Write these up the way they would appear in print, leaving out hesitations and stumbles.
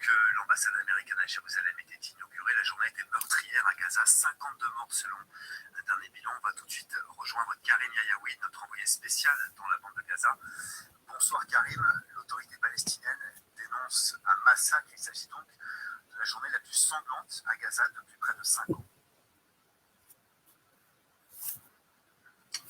que l'ambassade américaine à Jérusalem était inaugurée, la journée était meurtrière à Gaza, 52 morts selon un dernier bilan. On va tout de suite rejoindre Karim Yayaoui, notre envoyé spécial dans la bande de Gaza. Bonsoir Karim, l'autorité palestinienne dénonce un massacre. Il s'agit donc de la journée la plus sanglante à Gaza depuis près de 5 ans.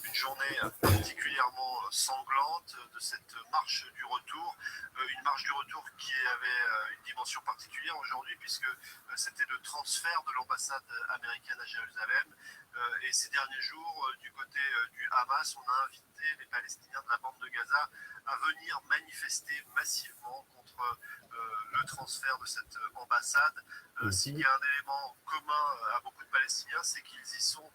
Une journée particulièrement sanglante de cette marche du retour, une marche du retour qui avait une dimension particulière aujourd'hui puisque c'était le transfert de l'ambassade américaine à Jérusalem et ces derniers jours du côté du Hamas on a invité les Palestiniens de la bande de Gaza à venir manifester massivement contre le transfert de cette ambassade. S'il y a un élément commun à beaucoup de Palestiniens, c'est qu'ils y sont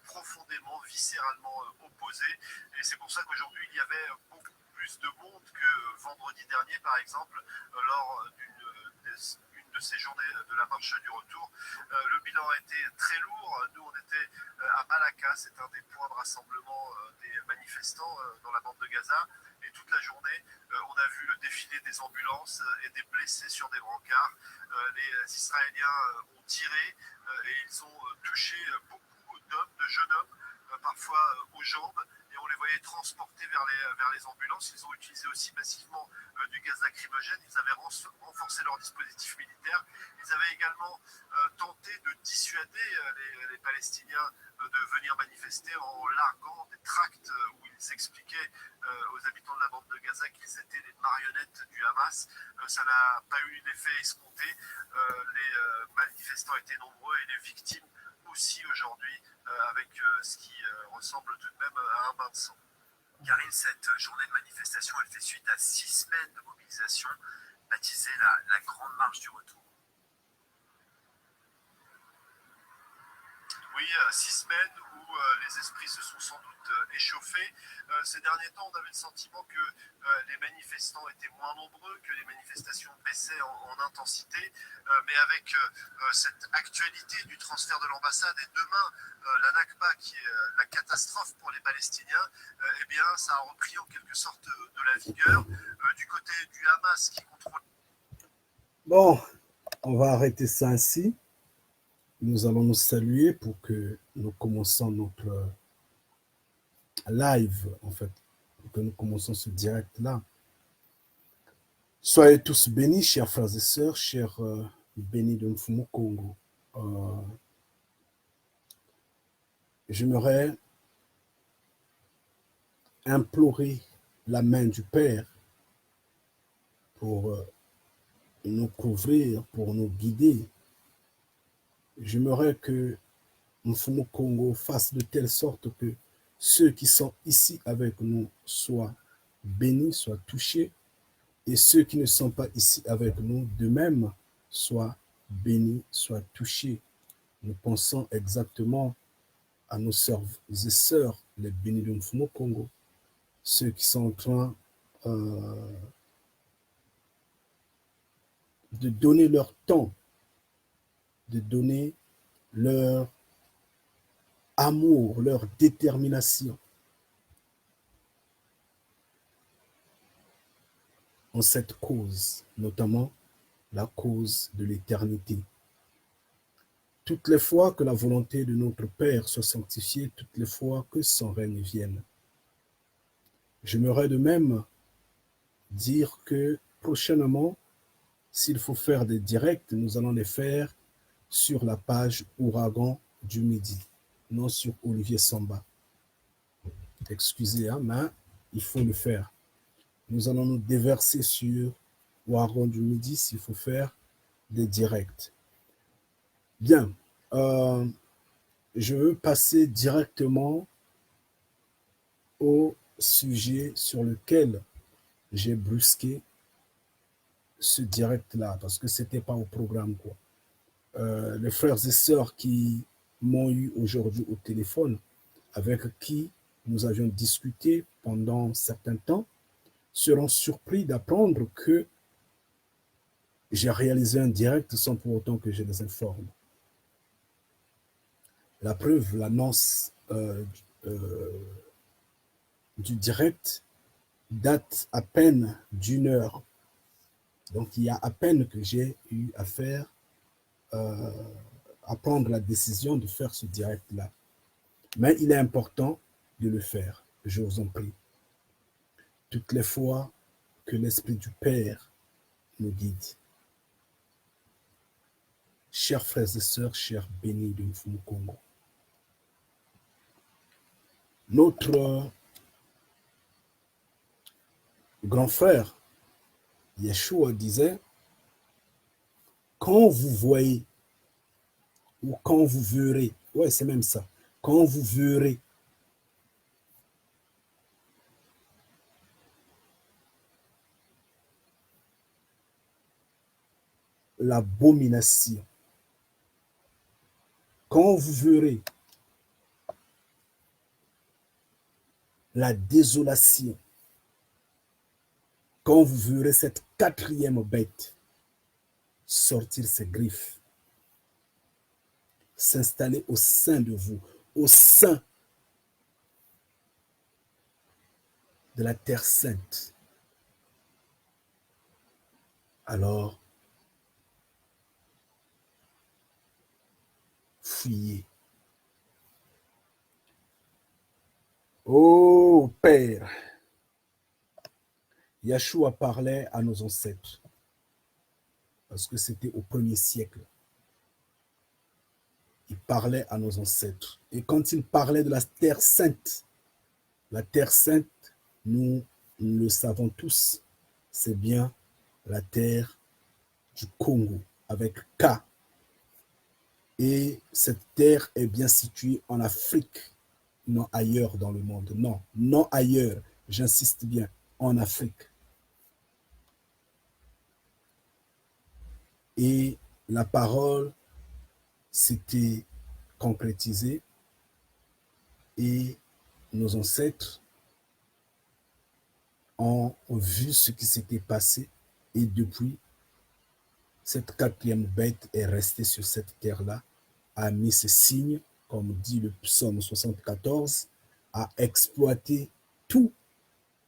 profondément, viscéralement opposés. Et c'est pour ça qu'aujourd'hui, il y avait beaucoup plus de monde que vendredi dernier, par exemple, lors d'une de ces journées de la marche du retour. Le bilan a été très lourd. Nous, on était à Malaka, c'est un des points de rassemblement des manifestants dans la bande de Gaza. Et toute la journée, on a vu le défilé des ambulances et des blessés sur des brancards. Les Israéliens ont tiré et ils ont touché beaucoup d'hommes, de jeunes hommes, parfois aux jambes, et on les voyait transporter vers les ambulances. Ils ont utilisé aussi massivement du gaz lacrymogène. Ils avaient renforcé leur dispositif militaire. Ils avaient également tenté de dissuader les Palestiniens de venir manifester en larguant des tracts où ils expliquaient aux habitants de la bande de Gaza qu'ils étaient les marionnettes du Hamas. Ça n'a pas eu l'effet escompté. Les manifestants étaient nombreux et les victimes aussi aujourd'hui, avec ce qui ressemble tout de même à un bain de sang. Karim, cette journée de manifestation, elle fait suite à 6 semaines de mobilisation, baptisée la Grande Marche du Retour. Oui, 6 semaines où les esprits se sont sans doute échauffés. Ces derniers temps, on avait le sentiment que les manifestants étaient moins nombreux, que les manifestations baissaient en intensité, mais avec cette actualité du transfert de l'ambassade et demain la Nakba qui est la catastrophe pour les Palestiniens, eh bien ça a repris en quelque sorte de la vigueur du côté du Hamas qui contrôle. Bon, on va arrêter ça ainsi. Nous allons nous saluer pour que nous commençons notre live, en fait, pour que nous commençons ce direct-là. Soyez tous bénis, chers frères et sœurs, chers bénis de Mfumu Congo. J'aimerais implorer la main du Père pour nous couvrir, pour nous guider. J'aimerais que Mfumu Congo fasse de telle sorte que ceux qui sont ici avec nous soient bénis, soient touchés, et ceux qui ne sont pas ici avec nous, de même, soient bénis, soient touchés. Nous pensons exactement à nos sœurs et sœurs, les bénis de Mfumu Congo, ceux qui sont en train de donner leur temps, de donner leur amour, leur détermination en cette cause, notamment la cause de l'éternité. Toutes les fois que la volonté de notre Père soit sanctifiée, toutes les fois que son règne vienne. J'aimerais de même dire que prochainement, s'il faut faire des directs, nous allons les faire sur la page Ouragan du Midi, non sur Olivier Samba. Excusez, mais il faut le faire. Nous allons nous déverser sur Ouragan du Midi s'il faut faire des directs. Bien, je veux passer directement au sujet sur lequel j'ai brusqué ce direct-là, parce que ce n'était pas au programme, quoi. Les frères et sœurs qui m'ont eu aujourd'hui au téléphone, avec qui nous avions discuté pendant un certain temps, seront surpris d'apprendre que j'ai réalisé un direct sans pour autant que je les informe. La preuve, l'annonce du direct date à peine d'1 heure Donc, il y a à peine que j'ai eu à faire, à prendre la décision de faire ce direct-là. Mais il est important de le faire, je vous en prie. Toutes les fois que l'Esprit du Père nous guide. Chers frères et sœurs, chers bénis de Mfumu Congo, notre grand frère Yeshua disait, quand vous voyez, ou quand vous verrez, ouais, c'est même ça, quand vous verrez l'abomination, quand vous verrez la désolation, quand vous verrez cette quatrième bête sortir ses griffes, s'installer au sein de vous, au sein de la Terre Sainte, alors fuyez. Ô Père, Yeshua parlait à nos ancêtres, parce que c'était au 1er siècle. Il parlait à nos ancêtres. Et quand il parlait de la Terre Sainte, nous le savons tous, c'est bien la terre du Congo, avec K. Et cette terre est bien située en Afrique, non ailleurs dans le monde. Non, non ailleurs, j'insiste bien, en Afrique. Et la parole s'était concrétisée et nos ancêtres ont vu ce qui s'était passé et depuis, cette quatrième bête est restée sur cette terre-là, a mis ses signes, comme dit le psaume 74, a exploité tout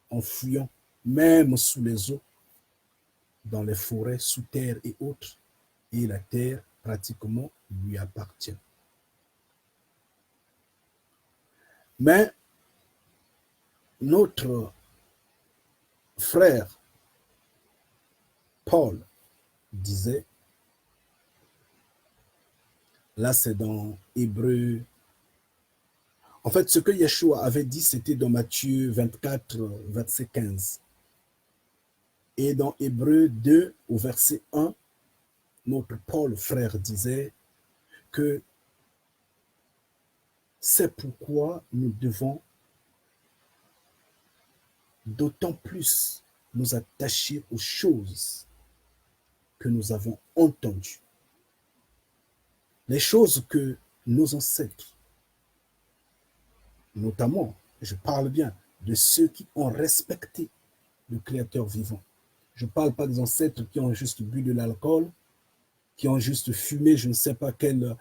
en fuyant, même sous les eaux, dans les forêts, sous terre et autres, et la terre pratiquement lui appartient. Mais notre frère Paul disait, là c'est dans Hébreu, en fait ce que Yeshua avait dit c'était dans Matthieu 24, verset 15. Et dans Hébreu 2 au verset 1, notre Paul frère disait que c'est pourquoi nous devons d'autant plus nous attacher aux choses que nous avons entendues. Les choses que nos ancêtres, notamment, je parle bien de ceux qui ont respecté le Créateur vivant. Je ne parle pas des ancêtres qui ont juste bu de l'alcool, qui ont juste fumé, je ne sais pas quel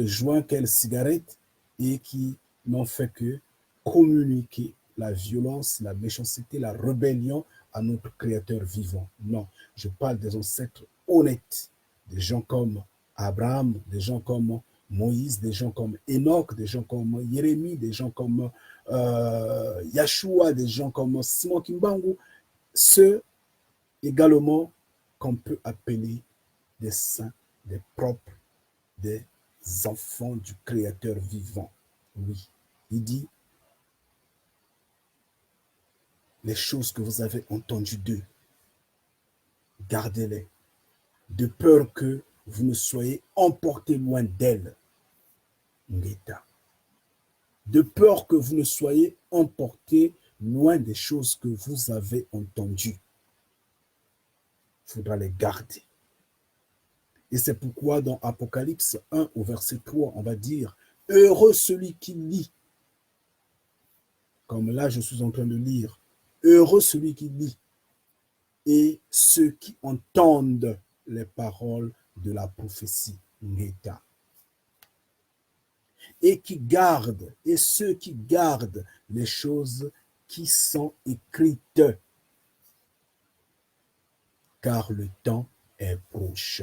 joint, quelle cigarette, et qui n'ont fait que communiquer la violence, la méchanceté, la rébellion à notre Créateur vivant. Non, je parle des ancêtres honnêtes, des gens comme Abraham, des gens comme Moïse, des gens comme Enoch, des gens comme Jérémie, des gens comme Yeshua, des gens comme Simon Kimbangu, ceux également qu'on peut appeler des saints, des propres, des enfants du Créateur vivant. Oui, il dit, les choses que vous avez entendues d'eux, gardez-les, de peur que vous ne soyez emportés loin d'elles. De peur que vous ne soyez emportés loin des choses que vous avez entendues. Il faudra les garder. Et c'est pourquoi dans Apocalypse 1 au verset 3, on va dire, heureux celui qui lit. Comme là, je suis en train de lire. Heureux celui qui lit et ceux qui entendent les paroles de la prophétie. Ngeta. Et qui gardent, et ceux qui gardent les choses qui sont écrites. car le temps est proche.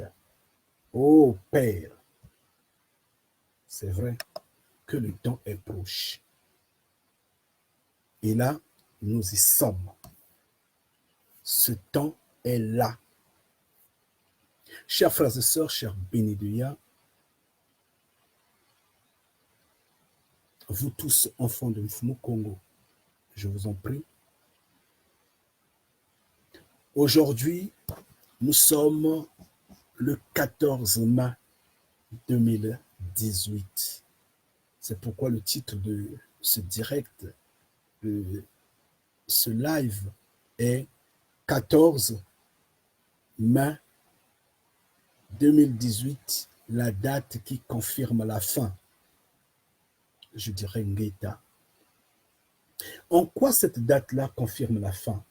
Ô Père, c'est vrai que le temps est proche. Et là, nous y sommes. Ce temps est là. Chers frères et sœurs, chers bénédictins, vous tous, enfants de Mfumu Congo, je vous en prie. Aujourd'hui, nous sommes le 14 mai 2018. C'est pourquoi le titre de ce direct, de ce live est 14 mai 2018, la date qui confirme la fin. Je dirais Ngeta. En quoi cette date-là confirme la fin?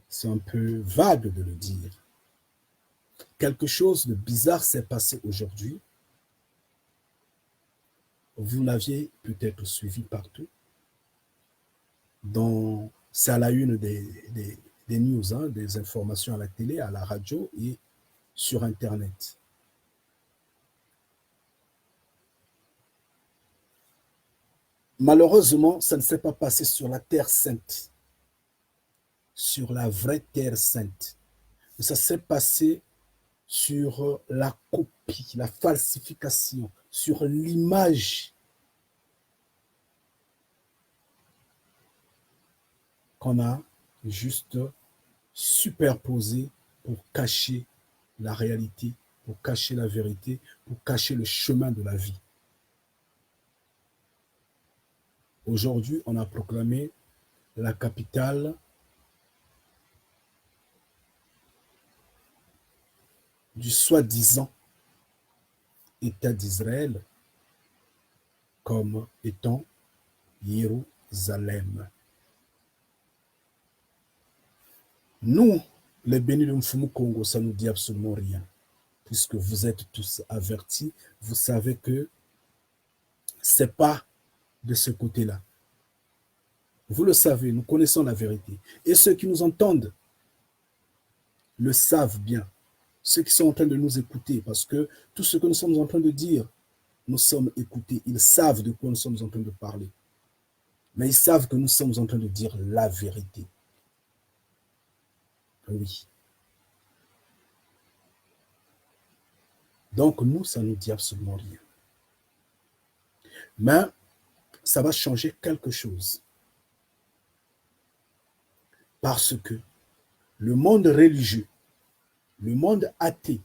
C'est un peu vague de le dire. Quelque chose de bizarre s'est passé aujourd'hui. Vous l'aviez peut-être suivi partout. C'est à la une des news, hein, des informations à la télé, à la radio et sur Internet. Malheureusement, ça ne s'est pas passé sur la Terre Sainte, sur la vraie Terre Sainte. Ça s'est passé sur la copie, la falsification, sur l'image qu'on a juste superposée pour cacher la réalité, pour cacher la vérité, pour cacher le chemin de la vie. Aujourd'hui, on a proclamé la capitale du soi-disant État d'Israël comme étant Jérusalem. Nous, les bénis de Mfumu Congo, ça ne nous dit absolument rien, puisque vous êtes tous avertis, vous savez que ce n'est pas de ce côté-là. Vous le savez, nous connaissons la vérité. Et ceux qui nous entendent le savent bien. Ceux qui sont en train de nous écouter, parce que tout ce que nous sommes en train de dire, nous sommes écoutés. Ils savent de quoi nous sommes en train de parler. Mais ils savent que nous sommes en train de dire la vérité. Oui. Donc nous, ça ne nous dit absolument rien. Mais ça va changer quelque chose. Parce que le monde religieux, le monde athée,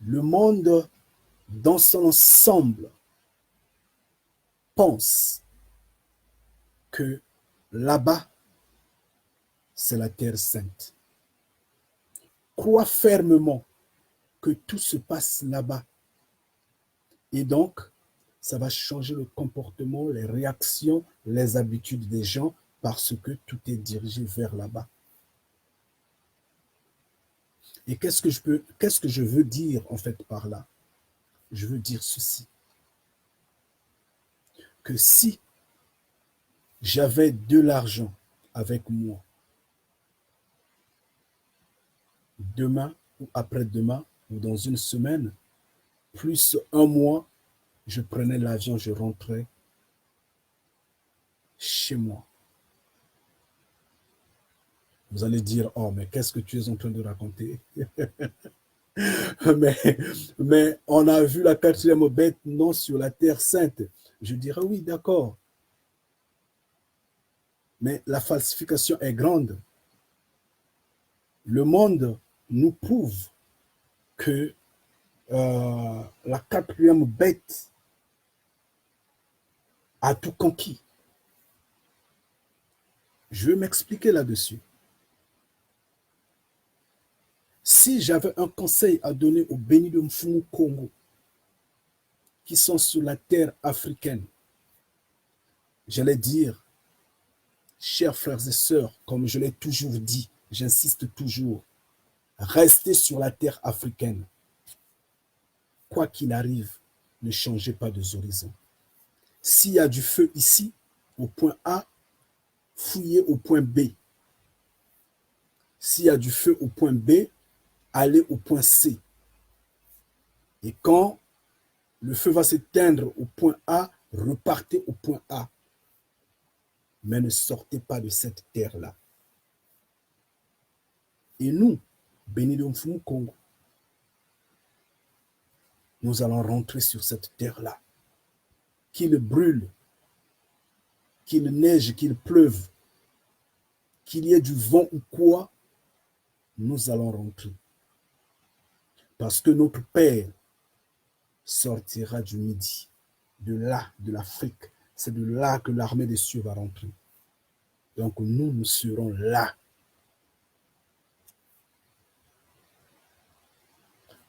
le monde dans son ensemble pense que là-bas, c'est la terre sainte. Croit fermement que tout se passe là-bas. Et donc, ça va changer le comportement, les réactions, les habitudes des gens parce que tout est dirigé vers là-bas. Et qu'est-ce que je veux dire en fait par là? Je veux dire ceci. Que si j'avais de l'argent avec moi, demain ou après-demain ou dans une semaine, plus un mois, je prenais l'avion, je rentrais chez moi. Vous allez dire, oh, mais qu'est-ce que tu es en train de raconter? mais on a vu la quatrième bête, non, sur la terre sainte. Je dirais, oui, d'accord. Mais la falsification est grande. Le monde nous prouve que la quatrième bête a tout conquis. Je vais m'expliquer là-dessus. Si j'avais un conseil à donner aux bénis de Mfumu Congo qui sont sur la terre africaine, j'allais dire, chers frères et sœurs, comme je l'ai toujours dit, j'insiste toujours, restez sur la terre africaine. Quoi qu'il arrive, ne changez pas de horizons. S'il y a du feu ici, au point A, fouillez au point B. S'il y a du feu au point B, allez au point C. Et quand le feu va s'éteindre au point A, repartez au point A. Mais ne sortez pas de cette terre-là. Et nous, bénis de Mfumu Congo, nous allons rentrer sur cette terre-là. Qu'il brûle, qu'il neige, qu'il pleuve, qu'il y ait du vent ou quoi, nous allons rentrer. Parce que notre Père sortira du Midi, de là, de l'Afrique. C'est de là que l'armée des cieux va rentrer. Donc nous, nous serons là.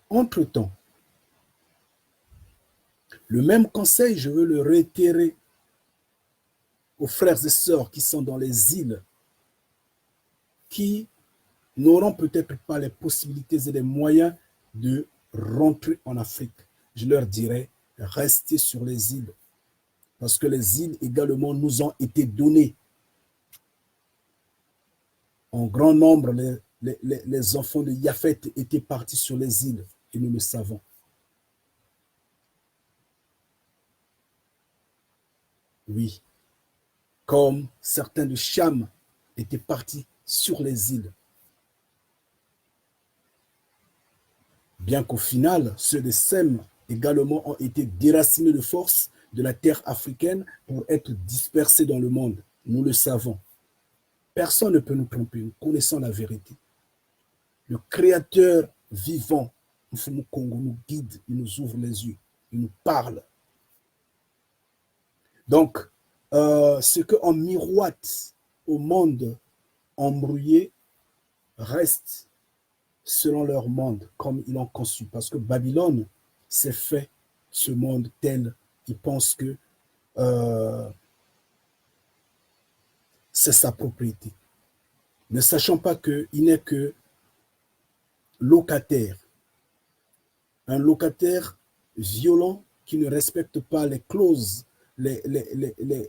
Entre-temps, le même conseil, je veux le réitérer aux frères et sœurs qui sont dans les îles, qui n'auront peut-être pas les possibilités et les moyens de rentrer en Afrique. Je leur dirais, restez sur les îles. Parce que les îles également nous ont été données. En grand nombre, les enfants de Japhet étaient partis sur les îles, et nous le savons. Oui, comme certains de Cham étaient partis sur les îles. Bien qu'au final, ceux de Sem également ont été déracinés de force de la terre africaine pour être dispersés dans le monde. Nous le savons. Personne ne peut nous tromper, nous connaissons la vérité. Le Créateur vivant, Mfumu Congo, nous guide, il nous ouvre les yeux, il nous parle. Donc, ce qu'on miroite au monde embrouillé reste selon leur monde, comme ils l'ont conçu. Parce que Babylone s'est fait ce monde tel qu'ils pensent que c'est sa propriété. Ne sachant pas qu'il n'est que locataire. Un locataire violent qui ne respecte pas les clauses, les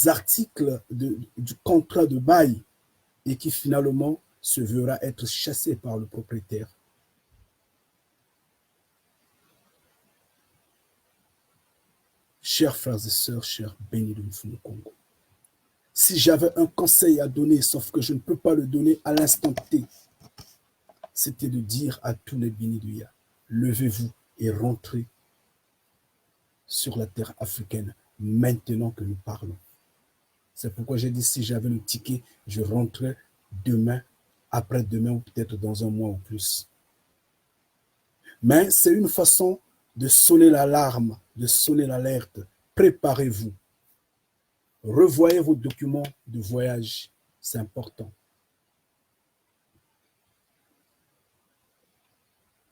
articles du contrat de bail et qui finalement se verra être chassé par le propriétaire. Chers frères et sœurs, chers bénis de Mfumu Congo, si j'avais un conseil à donner, sauf que je ne peux pas le donner à l'instant T, c'était de dire à tous les bénis du Ya, levez-vous et rentrez sur la terre africaine maintenant que nous parlons. C'est pourquoi j'ai dit, si j'avais le ticket, je rentrais demain, après-demain ou peut-être dans un mois ou plus. Mais c'est une façon de sonner l'alarme, de sonner l'alerte. Préparez-vous. Revoyez vos documents de voyage. C'est important.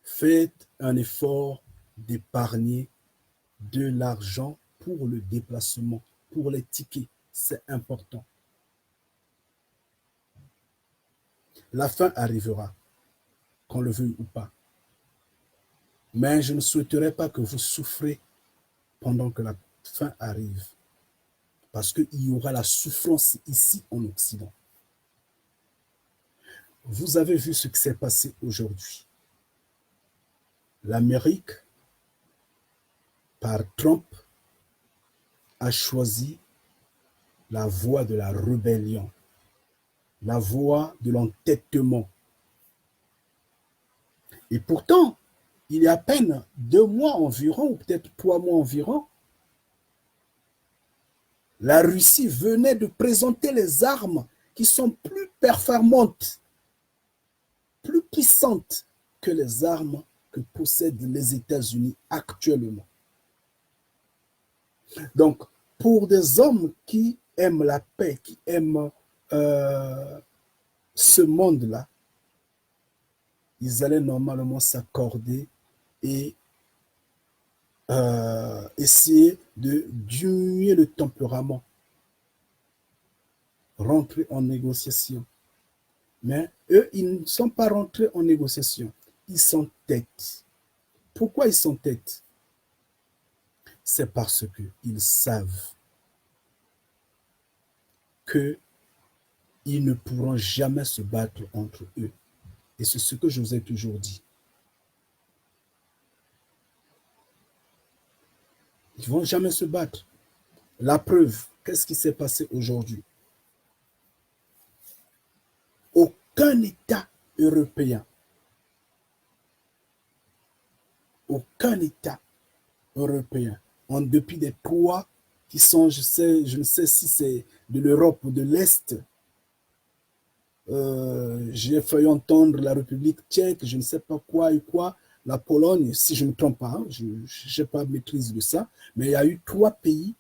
Faites un effort d'épargner de l'argent pour le déplacement, pour les tickets. C'est important. La fin arrivera, qu'on le veuille ou pas. Mais je ne souhaiterais pas que vous souffrez pendant que la fin arrive. Parce qu'il y aura la souffrance ici en Occident. Vous avez vu ce qui s'est passé aujourd'hui. L'Amérique, par Trump, a choisi la voie de la rébellion, la voie de l'entêtement. Et pourtant, il y a à peine 2 mois environ, ou peut-être 3 mois environ, la Russie venait de présenter les armes qui sont plus performantes, plus puissantes que les armes que possèdent les États-Unis actuellement. Donc, pour des hommes qui aiment la paix, qui aiment ce monde-là, ils allaient normalement s'accorder et essayer de diminuer le tempérament, rentrer en négociation. Mais eux, ils ne sont pas rentrés en négociation. Ils s'entêtent. Pourquoi ils s'entêtent? C'est parce qu'ils savent qu'ils ils ne pourront jamais se battre entre eux. Et c'est ce que je vous ai toujours dit. Ils ne vont jamais se battre. La preuve, qu'est-ce qui s'est passé aujourd'hui? Aucun État européen, en dépit des trois qui sont, je ne sais si c'est de l'Europe ou de l'Est, j'ai failli entendre la République tchèque, je ne sais pas quoi et quoi, la Pologne, si je ne me trompe pas, hein, je n'ai pas maîtrise de ça, mais il y a eu trois pays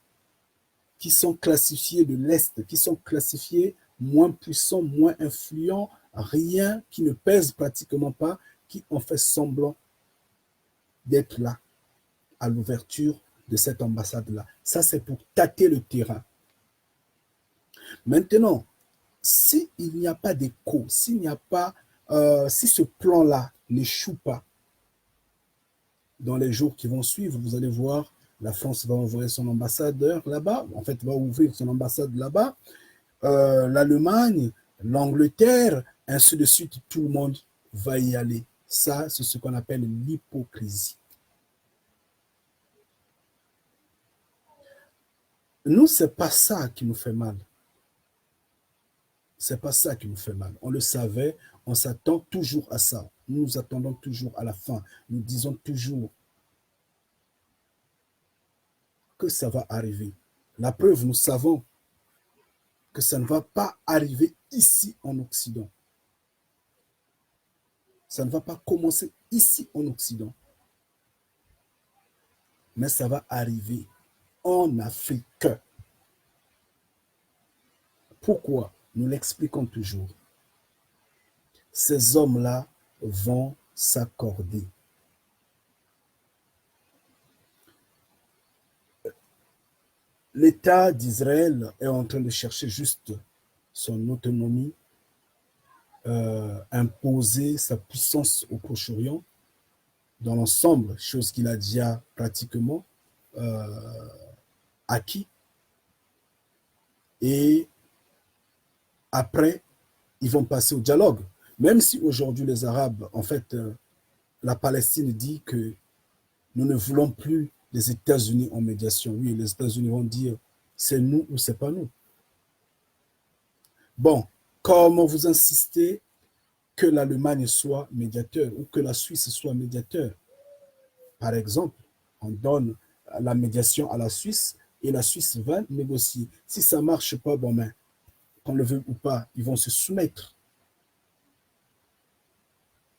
qui sont classifiés de l'Est, qui sont classifiés moins puissants, moins influents, rien, qui ne pèsent pratiquement pas, qui ont fait semblant d'être là à l'ouverture de cette ambassade-là. Ça, c'est pour tâter le terrain. Maintenant, s'il n'y a pas d'écho, s'il n'y a pas, si ce plan-là n'échoue pas dans les jours qui vont suivre, vous allez voir, la France va envoyer son ambassadeur là-bas, en fait, va ouvrir son ambassade là-bas, l'Allemagne, l'Angleterre, ainsi de suite, tout le monde va y aller. Ça, c'est ce qu'on appelle l'hypocrisie. Nous, ce n'est pas ça qui nous fait mal. C'est pas ça qui nous fait mal. On le savait, on s'attend toujours à ça. Nous nous attendons toujours à la fin. Nous disons toujours que ça va arriver. La preuve, nous savons que ça ne va pas arriver ici en Occident. Ça ne va pas commencer ici en Occident. Mais ça va arriver en Afrique. Pourquoi? Nous l'expliquons toujours. Ces hommes-là vont s'accorder. L'État d'Israël est en train de chercher juste son autonomie, imposer sa puissance au Proche-Orient dans l'ensemble, chose qu'il a déjà pratiquement acquis. Et après, ils vont passer au dialogue. Même si aujourd'hui les Arabes, en fait, la Palestine dit que nous ne voulons plus les États-Unis en médiation. Oui, les États-Unis vont dire c'est nous ou c'est pas nous. Bon, comment vous insistez que l'Allemagne soit médiateur ou que la Suisse soit médiateur? Par exemple, on donne la médiation à la Suisse et la Suisse va négocier. Si ça ne marche pas, bon, ben, qu'on le veut ou pas, ils vont se soumettre.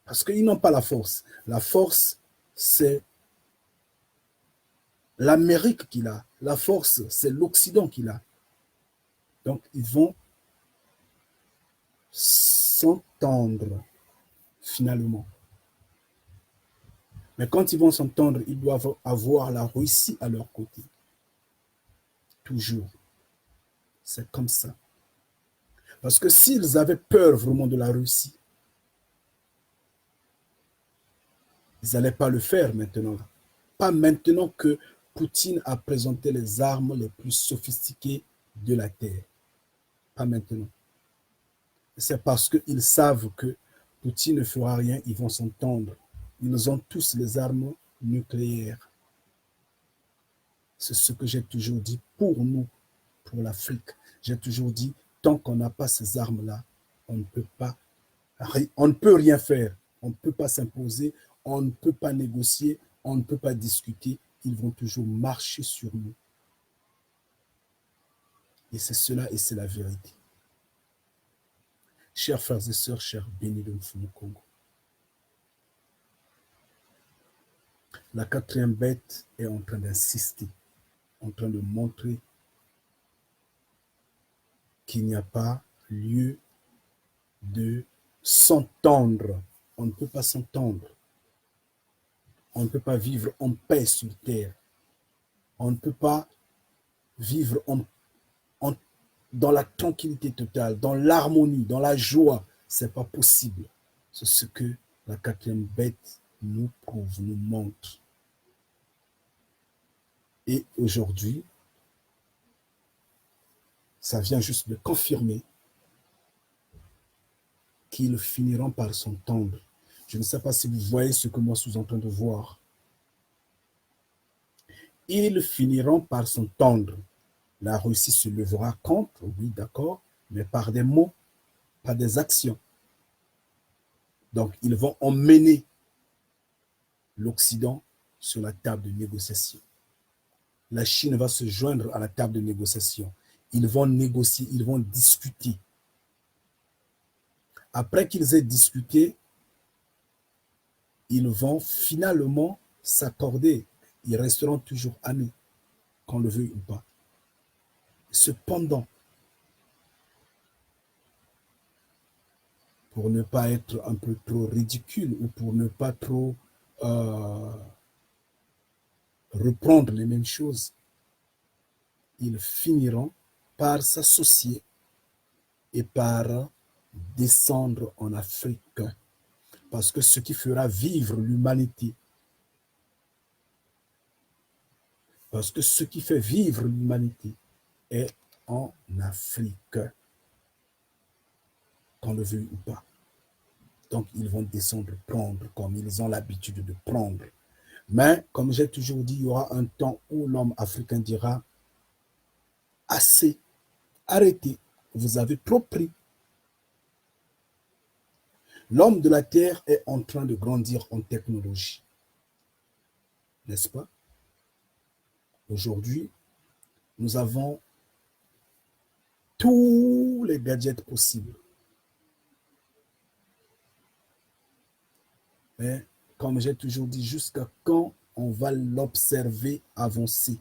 Parce qu'ils n'ont pas la force. La force, c'est l'Amérique qu'il a. La force, c'est l'Occident qu'il a. Donc, ils vont s'entendre, finalement. Mais quand ils vont s'entendre, ils doivent avoir la Russie à leur côté. Toujours. C'est comme ça. Parce que s'ils avaient peur vraiment de la Russie, ils n'allaient pas le faire maintenant. Pas maintenant que Poutine a présenté les armes les plus sophistiquées de la Terre. Pas maintenant. C'est parce qu'ils savent que Poutine ne fera rien, ils vont s'entendre. Ils ont tous les armes nucléaires. C'est ce que j'ai toujours dit pour nous, pour l'Afrique. J'ai toujours dit, tant qu'on n'a pas ces armes-là, on ne peut rien faire. On ne peut pas s'imposer, on ne peut pas négocier, on ne peut pas discuter. Ils vont toujours marcher sur nous. Et c'est cela et c'est la vérité. Chers frères et sœurs, chers bénis de Mfumu Congo, la quatrième bête est en train d'insister, en train de montrer qu'il n'y a pas lieu de s'entendre. On ne peut pas s'entendre. On ne peut pas vivre en paix sur terre. On ne peut pas vivre dans la tranquillité totale, dans l'harmonie, dans la joie. Ce n'est pas possible. C'est ce que la quatrième bête nous prouve, nous montre. Et aujourd'hui, ça vient juste de confirmer qu'ils finiront par s'entendre. Je ne sais pas si vous voyez ce que moi je suis en train de voir. Ils finiront par s'entendre. La Russie se lèvera contre, oui, d'accord, mais par des mots, par des actions. Donc, ils vont emmener l'Occident sur la table de négociation. La Chine va se joindre à la table de négociation. Ils vont négocier, ils vont discuter. Après qu'ils aient discuté, ils vont finalement s'accorder. Ils resteront toujours amis, qu'on le veuille ou pas. Cependant, pour ne pas être un peu trop ridicule ou pour ne pas trop reprendre les mêmes choses, ils finiront par s'associer et par descendre en Afrique. Parce que ce qui fera vivre l'humanité, parce que ce qui fait vivre l'humanité est en Afrique, qu'on le veuille ou pas. Donc, ils vont descendre, prendre, comme ils ont l'habitude de prendre. Mais, comme j'ai toujours dit, il y aura un temps où l'homme africain dira « Assez, arrêtez, vous avez trop pris. » L'homme de la Terre est en train de grandir en technologie. N'est-ce pas? Aujourd'hui, nous avons tous les gadgets possibles. Mais, comme j'ai toujours dit, jusqu'à quand on va l'observer avancer?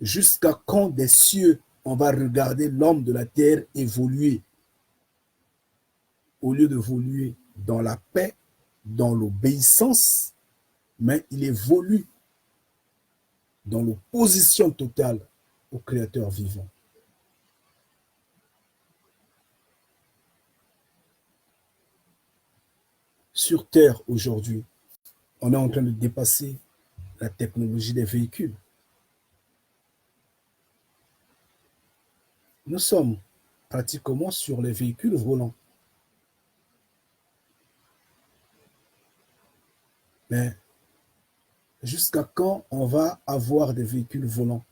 Jusqu'à quand des cieux on va regarder l'homme de la terre évoluer? Au lieu d'évoluer dans la paix, dans l'obéissance, mais il évolue dans l'opposition totale au Créateur vivant. Sur Terre, aujourd'hui, on est en train de dépasser la technologie des véhicules. Nous sommes pratiquement sur les véhicules volants. Mais jusqu'à quand on va avoir des véhicules volants?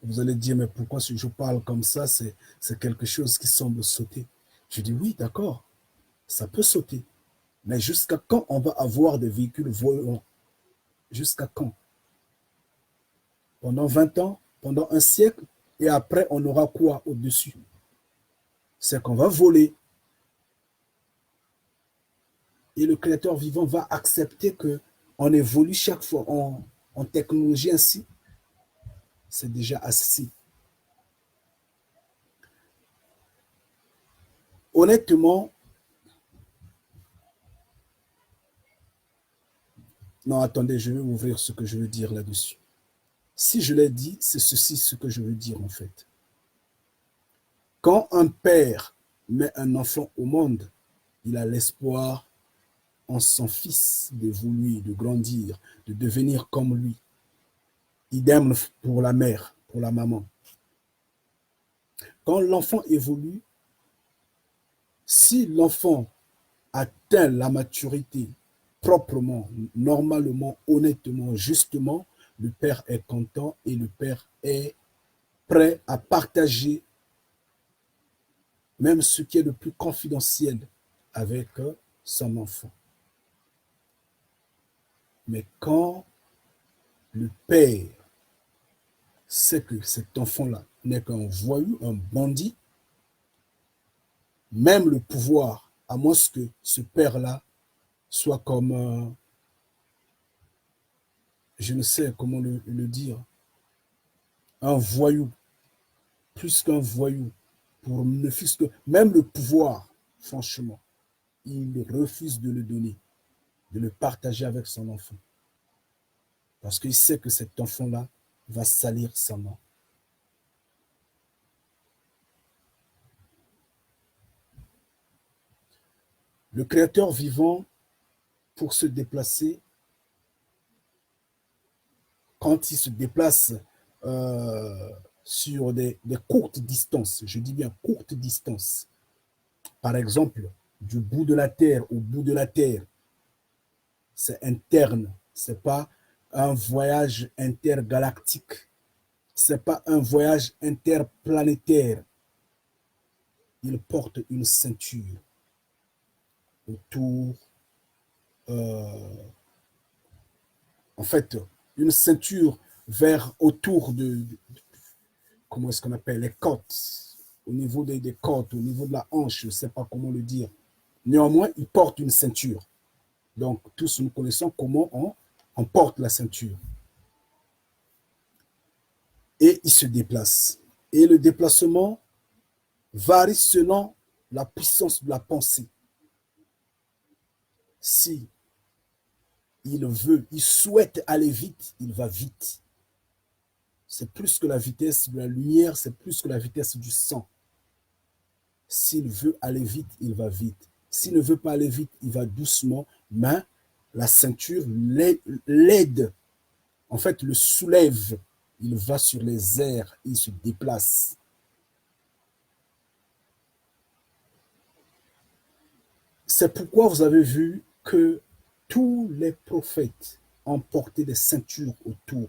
Vous allez dire, mais pourquoi si je parle comme ça, c'est quelque chose qui semble sauter. Je dis oui, d'accord, ça peut sauter. Mais jusqu'à quand on va avoir des véhicules volants? Jusqu'à quand? Pendant 20 ans, pendant un siècle, et après, on aura quoi au-dessus? C'est qu'on va voler. Et le Créateur vivant va accepter qu'on évolue chaque fois en technologie ainsi. C'est déjà assez. Honnêtement, non, attendez, je vais ouvrir ce que je veux dire là-dessus. Si je l'ai dit, c'est ceci ce que je veux dire en fait. Quand un père met un enfant au monde, il a l'espoir en son fils d'évoluer, de grandir, de devenir comme lui. Idem pour la mère, pour la maman. Quand l'enfant évolue, si l'enfant atteint la maturité proprement, normalement, honnêtement, justement, le père est content et le père est prêt à partager même ce qui est le plus confidentiel avec son enfant. Mais quand le père sait que cet enfant-là n'est qu'un voyou, un bandit, même le pouvoir, à moins que ce père-là soit comme, je ne sais comment le dire, un voyou, plus qu'un voyou, pour ne fût-ce que même le pouvoir, franchement, il refuse de le donner, de le partager avec son enfant. Parce qu'il sait que cet enfant-là va salir sa main. Le Créateur vivant, pour se déplacer, quand il se déplace sur des courtes distances. Je dis bien courtes distances. Par exemple, du bout de la Terre au bout de la Terre, c'est interne. Ce n'est pas un voyage intergalactique. Ce n'est pas un voyage interplanétaire. Il porte une ceinture autour, en fait, une ceinture autour comment est-ce qu'on appelle, les côtes, au niveau des côtes, au niveau de la hanche, je ne sais pas comment le dire. Néanmoins, il porte une ceinture. Donc, tous nous connaissons comment on porte la ceinture. Et il se déplace. Et le déplacement varie selon la puissance de la pensée. Si il souhaite aller vite, il va vite. C'est plus que la vitesse de la lumière, c'est plus que la vitesse du sang. S'il veut aller vite, il va vite. S'il ne veut pas aller vite, il va doucement, mais la ceinture l'aide, en fait, le soulève. Il va sur les airs, il se déplace. C'est pourquoi vous avez vu que tous les prophètes ont porté des ceintures autour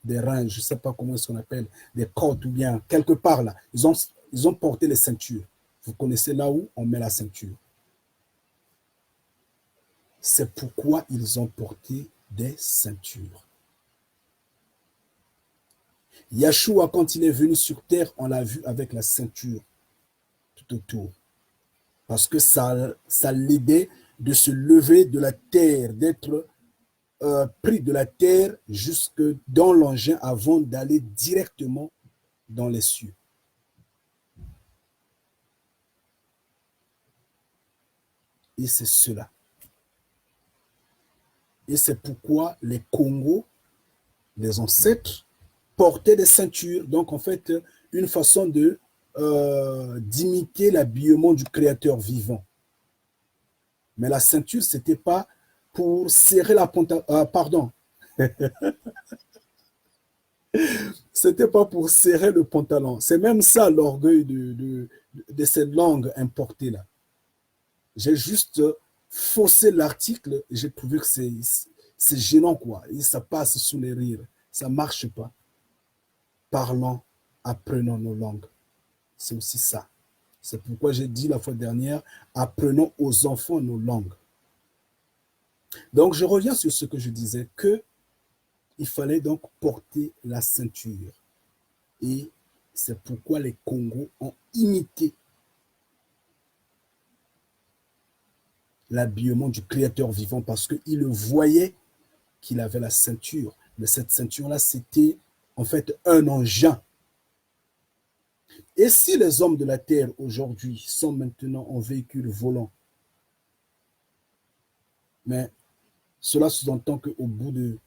des reins, je ne sais pas comment on appelle, des côtes ou bien quelque part là. Ils ont porté les ceintures. Vous connaissez là où on met la ceinture. C'est pourquoi ils ont porté des ceintures. Yeshua, quand il est venu sur terre, on l'a vu avec la ceinture tout autour. Parce que ça l'aidait de se lever de la terre, d'être pris de la terre jusque dans l'engin avant d'aller directement dans les cieux. Et c'est cela. Et c'est pourquoi les Congos, les ancêtres, portaient des ceintures. Donc, en fait, une façon d'imiter l'habillement du Créateur vivant. Mais la ceinture, ce n'était pas pour serrer la pantalon. Pardon. C'était pas pour serrer le pantalon. C'est même ça l'orgueil de cette langue importée là. J'ai juste faussé l'article et j'ai trouvé que c'est gênant quoi. Et ça passe sous les rires. Ça marche pas. Parlons, apprenons nos langues. C'est aussi ça. C'est pourquoi j'ai dit la fois dernière, apprenons aux enfants nos langues. Donc, je reviens sur ce que je disais, qu'il fallait donc porter la ceinture. Et c'est pourquoi les Congos ont imité l'habillement du Créateur vivant parce qu'ils le voyaient qu'il avait la ceinture. Mais cette ceinture-là, c'était en fait un engin. Et si les hommes de la terre aujourd'hui sont maintenant en véhicule volant, mais cela sous-entend qu'au bout de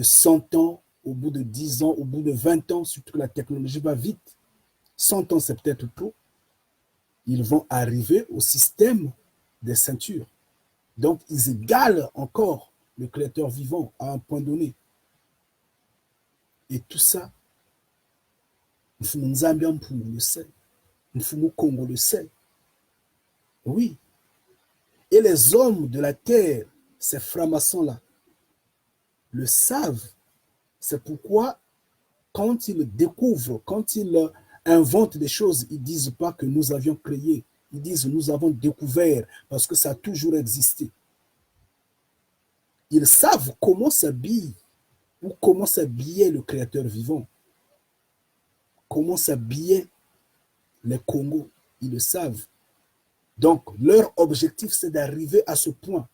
100 ans, au bout de 10 ans, au bout de 20 ans, surtout que la technologie va vite, 100 ans c'est peut-être tôt, ils vont arriver au système des ceintures. Donc, ils égalent encore le Créateur vivant à un point donné. Et tout ça, Nzambian le sait, Mfumu Congo le sait. Oui. Et les hommes de la terre, ces francs-maçons-là, le savent. C'est pourquoi, quand ils découvrent, quand ils inventent des choses, ils ne disent pas que nous avions créé. Ils disent nous avons découvert parce que ça a toujours existé. Ils savent comment s'habille ou comment s'habillait le Créateur vivant. Comment s'habillait les Congos. Ils le savent. Donc, leur objectif, c'est d'arriver à ce point.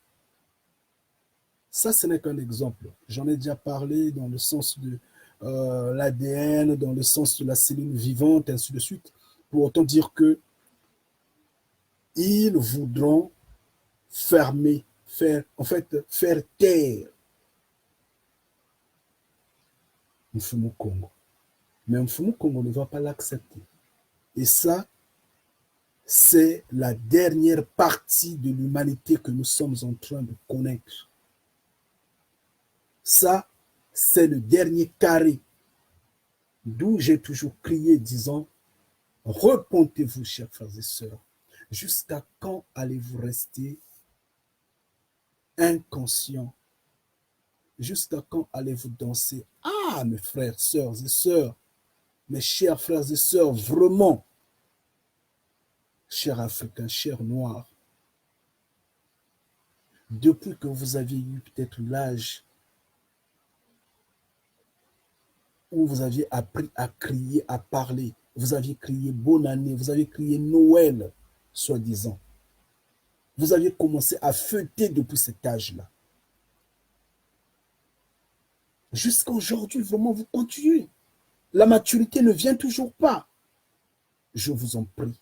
Ça, ce n'est qu'un exemple. J'en ai déjà parlé dans le sens de l'ADN, dans le sens de la cellule vivante, ainsi de suite. Pour autant dire que ils voudront faire taire Mfumu Congo. Mais Mfumu Congo ne va pas l'accepter. Et ça, c'est la dernière partie de l'humanité que nous sommes en train de connaître. Ça, c'est le dernier carré D'où j'ai toujours crié disant, repentez-vous, chers frères et sœurs. Jusqu'à quand allez-vous rester inconscients? Jusqu'à quand allez-vous danser? Ah, mes frères, sœurs et sœurs, mes chers frères et sœurs, vraiment, chers Africains, chers Noirs, depuis que vous aviez eu peut-être l'âge où vous aviez appris à crier, à parler, vous aviez crié bonne année, vous aviez crié Noël, soi-disant. Vous aviez commencé à fêter depuis cet âge-là. Jusqu'à aujourd'hui, vraiment, vous continuez. La maturité ne vient toujours pas. Je vous en prie,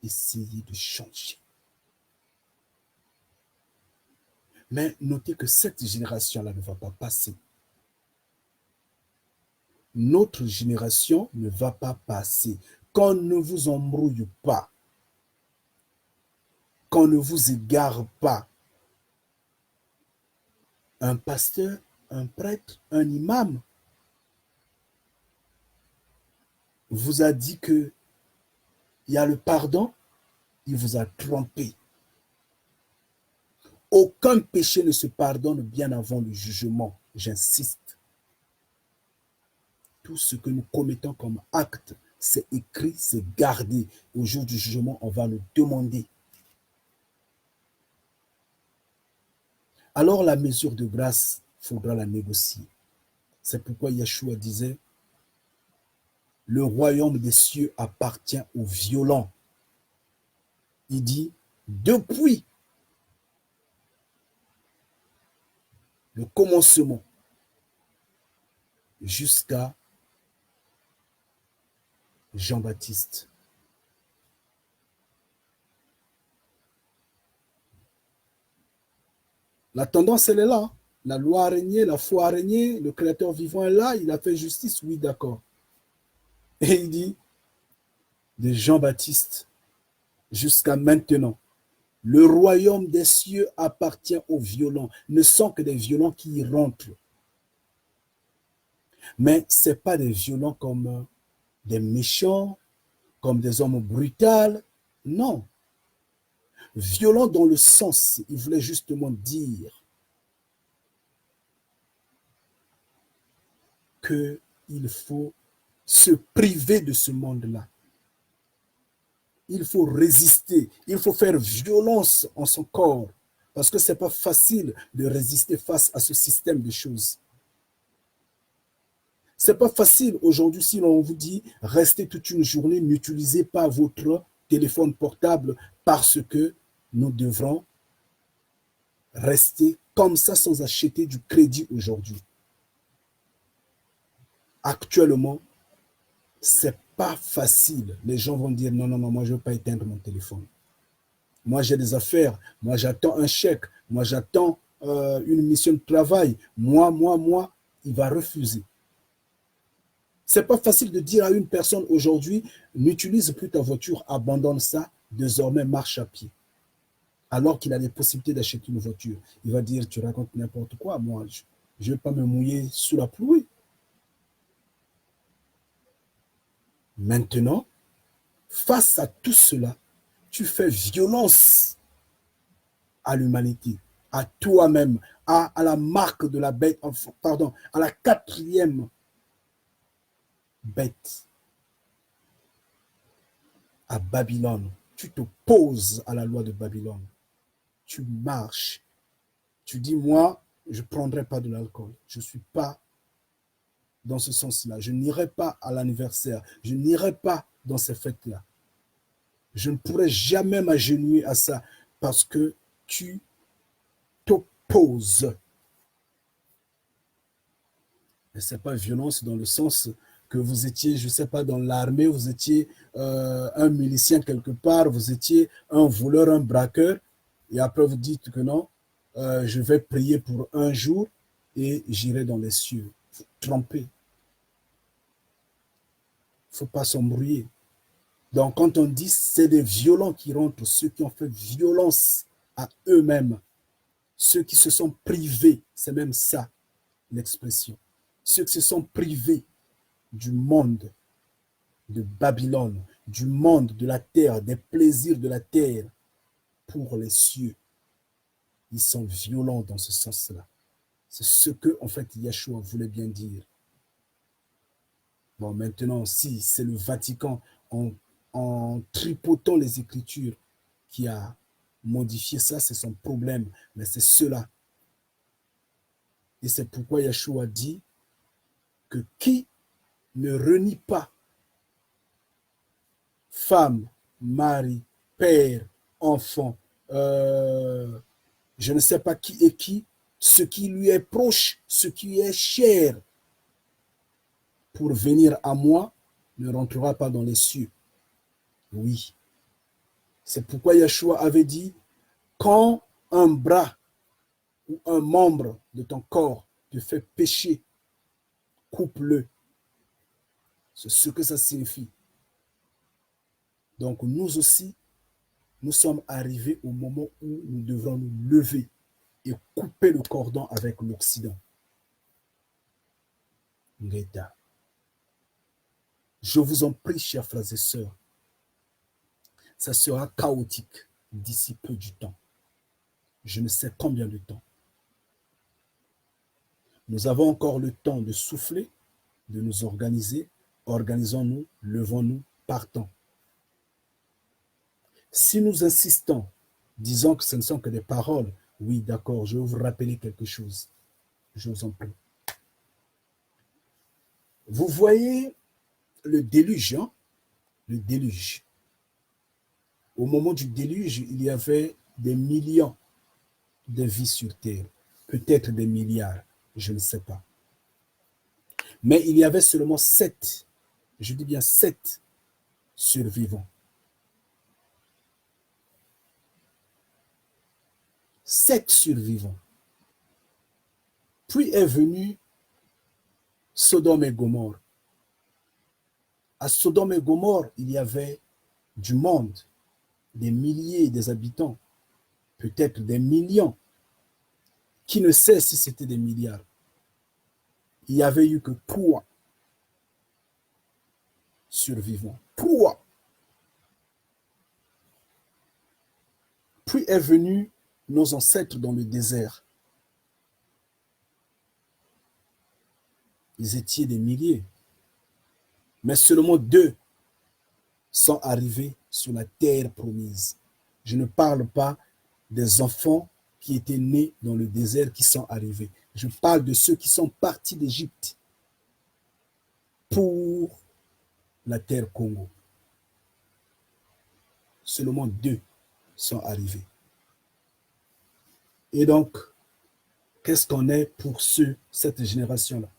essayez de changer. Mais notez que cette génération-là ne va pas passer. Notre génération ne va pas passer. Qu'on ne vous embrouille pas. Qu'on ne vous égare pas. Un pasteur, un prêtre, un imam vous a dit que il y a le pardon, il vous a trompé. Aucun péché ne se pardonne bien avant le jugement, j'insiste. Tout ce que nous commettons comme acte, c'est écrit, c'est gardé. Au jour du jugement, on va nous demander. Alors la mesure de grâce, il faudra la négocier. C'est pourquoi Yeshua disait, le royaume des cieux appartient aux violents. Il dit, depuis le commencement jusqu'à Jean-Baptiste. La tendance, elle est là. La loi a régné, la foi a régné, le Créateur vivant est là, il a fait justice, oui, d'accord. Et il dit, de Jean-Baptiste jusqu'à maintenant, le royaume des cieux appartient aux violents. Ne sont que des violents qui y rentrent. Mais ce n'est pas des violents comme des méchants, comme des hommes brutaux. Non. Violent dans le sens, il voulait justement dire qu'il faut se priver de ce monde-là. Il faut résister, il faut faire violence en son corps, parce que ce n'est pas facile de résister face à ce système de choses. Ce n'est pas facile aujourd'hui si l'on vous dit restez toute une journée, n'utilisez pas votre téléphone portable parce que nous devrons rester comme ça sans acheter du crédit aujourd'hui. Actuellement, c'est pas facile. Les gens vont dire non, non, non, moi je ne veux pas éteindre mon téléphone. Moi j'ai des affaires, moi j'attends un chèque, moi j'attends une mission de travail. Moi, il va refuser. C'est pas facile de dire à une personne aujourd'hui, n'utilise plus ta voiture, abandonne ça, désormais marche à pied. Alors qu'il a les possibilités d'acheter une voiture. Il va dire, tu racontes n'importe quoi, moi, je ne vais pas me mouiller sous la pluie. Maintenant, face à tout cela, tu fais violence à l'humanité, à toi-même, à la marque de la bête, pardon, à la quatrième bête, à Babylone. Tu t'opposes à la loi de Babylone. Tu marches. Tu dis, moi, je ne prendrai pas de l'alcool. Je ne suis pas dans ce sens-là. Je n'irai pas à l'anniversaire. Je n'irai pas dans ces fêtes-là. Je ne pourrai jamais m'agenouiller à ça parce que tu t'opposes. Et ce n'est pas violence dans le sens que vous étiez, je ne sais pas, dans l'armée, vous étiez un milicien quelque part, vous étiez un voleur, un braqueur, et après vous dites que non, je vais prier pour un jour et j'irai dans les cieux. Vous trompez. Il ne faut pas s'embrouiller. Donc quand on dit c'est des violents qui rentrent, ceux qui ont fait violence à eux-mêmes, ceux qui se sont privés, c'est même ça l'expression. Ceux qui se sont privés du monde de Babylone, du monde de la terre, des plaisirs de la terre pour les cieux. Ils sont violents dans ce sens-là. C'est ce que, en fait, Yeshua voulait bien dire. Bon, maintenant, si c'est le Vatican, en tripotant les Écritures, qui a modifié ça, c'est son problème. Mais c'est cela. Et c'est pourquoi Yeshua dit que qui ne renie pas femme, mari, père, enfant, je ne sais pas qui est qui, ce qui lui est proche, ce qui est cher, pour venir à moi, ne rentrera pas dans les cieux. Oui. C'est pourquoi Yeshua avait dit, quand un bras ou un membre de ton corps te fait pécher, coupe-le. C'est ce que ça signifie. Donc nous aussi, nous sommes arrivés au moment où nous devrons nous lever et couper le cordon avec l'Occident. Ngeda. Je vous en prie, chers frères et sœurs, ça sera chaotique d'ici peu du temps. Je ne sais combien de temps. Nous avons encore le temps de souffler, de nous organiser. Organisons-nous, levons-nous, partons. Si nous insistons, disons que ce ne sont que des paroles, oui, d'accord, je vais vous rappeler quelque chose. Je vous en prie. Vous voyez le déluge, hein? Le déluge. Au moment du déluge, il y avait des millions de vies sur Terre, peut-être des milliards, je ne sais pas. Mais il y avait seulement 7, je dis bien 7 survivants. 7 survivants. Puis est venu Sodome et Gomorrhe. À Sodome et Gomorrhe, il y avait du monde, des milliers des habitants, peut-être des millions. Qui ne sait si c'était des milliards. Il n'y avait eu que 3 survivants. 3. Puis est venu nos ancêtres dans le désert. Ils étaient des milliers. Mais seulement 2 sont arrivés sur la terre promise. Je ne parle pas des enfants qui étaient nés dans le désert qui sont arrivés. Je parle de ceux qui sont partis d'Égypte pour la terre Congo. Seulement 2 sont arrivés. Et donc, qu'est-ce qu'on est pour cette génération-là?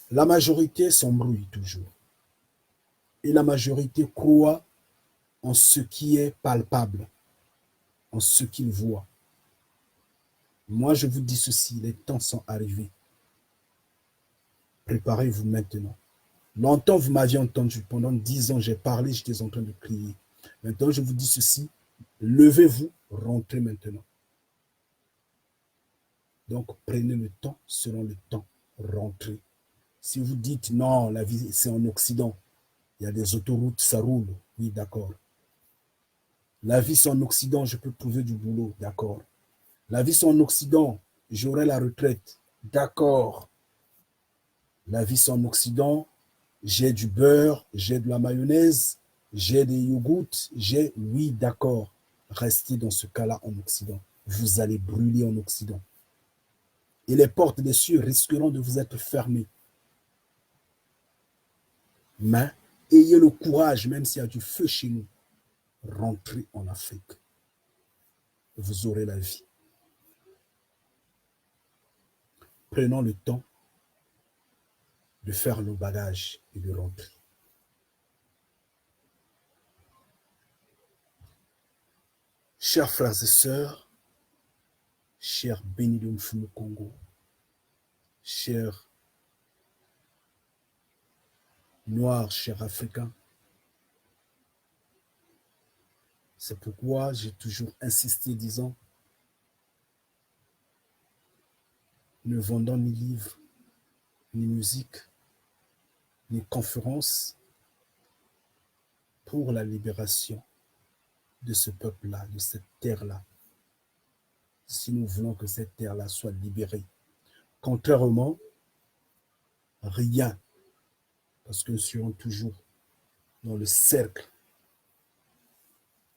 La majorité s'embrouille toujours. Et la majorité croit en ce qui est palpable, en ce qu'il voit. Moi, je vous dis ceci, les temps sont arrivés. Préparez-vous maintenant. Longtemps, vous m'aviez entendu. Pendant 10 ans, j'ai parlé, j'étais en train de crier. Maintenant, je vous dis ceci, levez-vous, rentrez maintenant. Donc, prenez le temps selon le temps, rentrez. Si vous dites, non, la vie, c'est en Occident, il y a des autoroutes, ça roule, oui, d'accord. La vie, c'est en Occident, je peux trouver du boulot, d'accord. La vie, c'est en Occident, j'aurai la retraite, d'accord. La vie, c'est en Occident, j'ai du beurre, j'ai de la mayonnaise, j'ai des yogourts, oui, d'accord. Restez dans ce cas-là en Occident. Vous allez brûler en Occident. Et les portes des cieux risqueront de vous être fermées. Mais ayez le courage, même s'il y a du feu chez nous, rentrez en Afrique. Vous aurez la vie. Prenons le temps de faire nos bagages et de rentrer. Chers frères et sœurs, chers bénis de Mfumu Congo, chers noirs, chers africains, c'est pourquoi j'ai toujours insisté disant, ne vendons ni livres, ni musique, ni conférence pour la libération de ce peuple-là, de cette terre-là, si nous voulons que cette terre-là soit libérée. Contrairement, rien, parce que nous serons toujours dans le cercle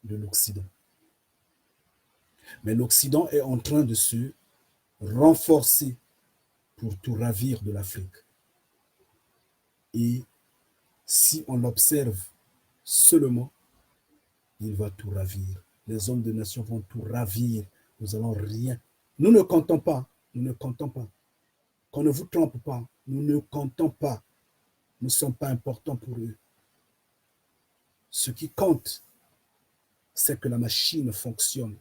de l'Occident. Mais l'Occident est en train de se renforcer pour tout ravir de l'Afrique. Et si on l'observe seulement, il va tout ravir. Les hommes de nation vont tout ravir. Nous allons rien. Nous ne comptons pas. Nous ne comptons pas. Qu'on ne vous trompe pas. Nous ne comptons pas. Nous ne sommes pas importants pour eux. Ce qui compte, c'est que la machine fonctionne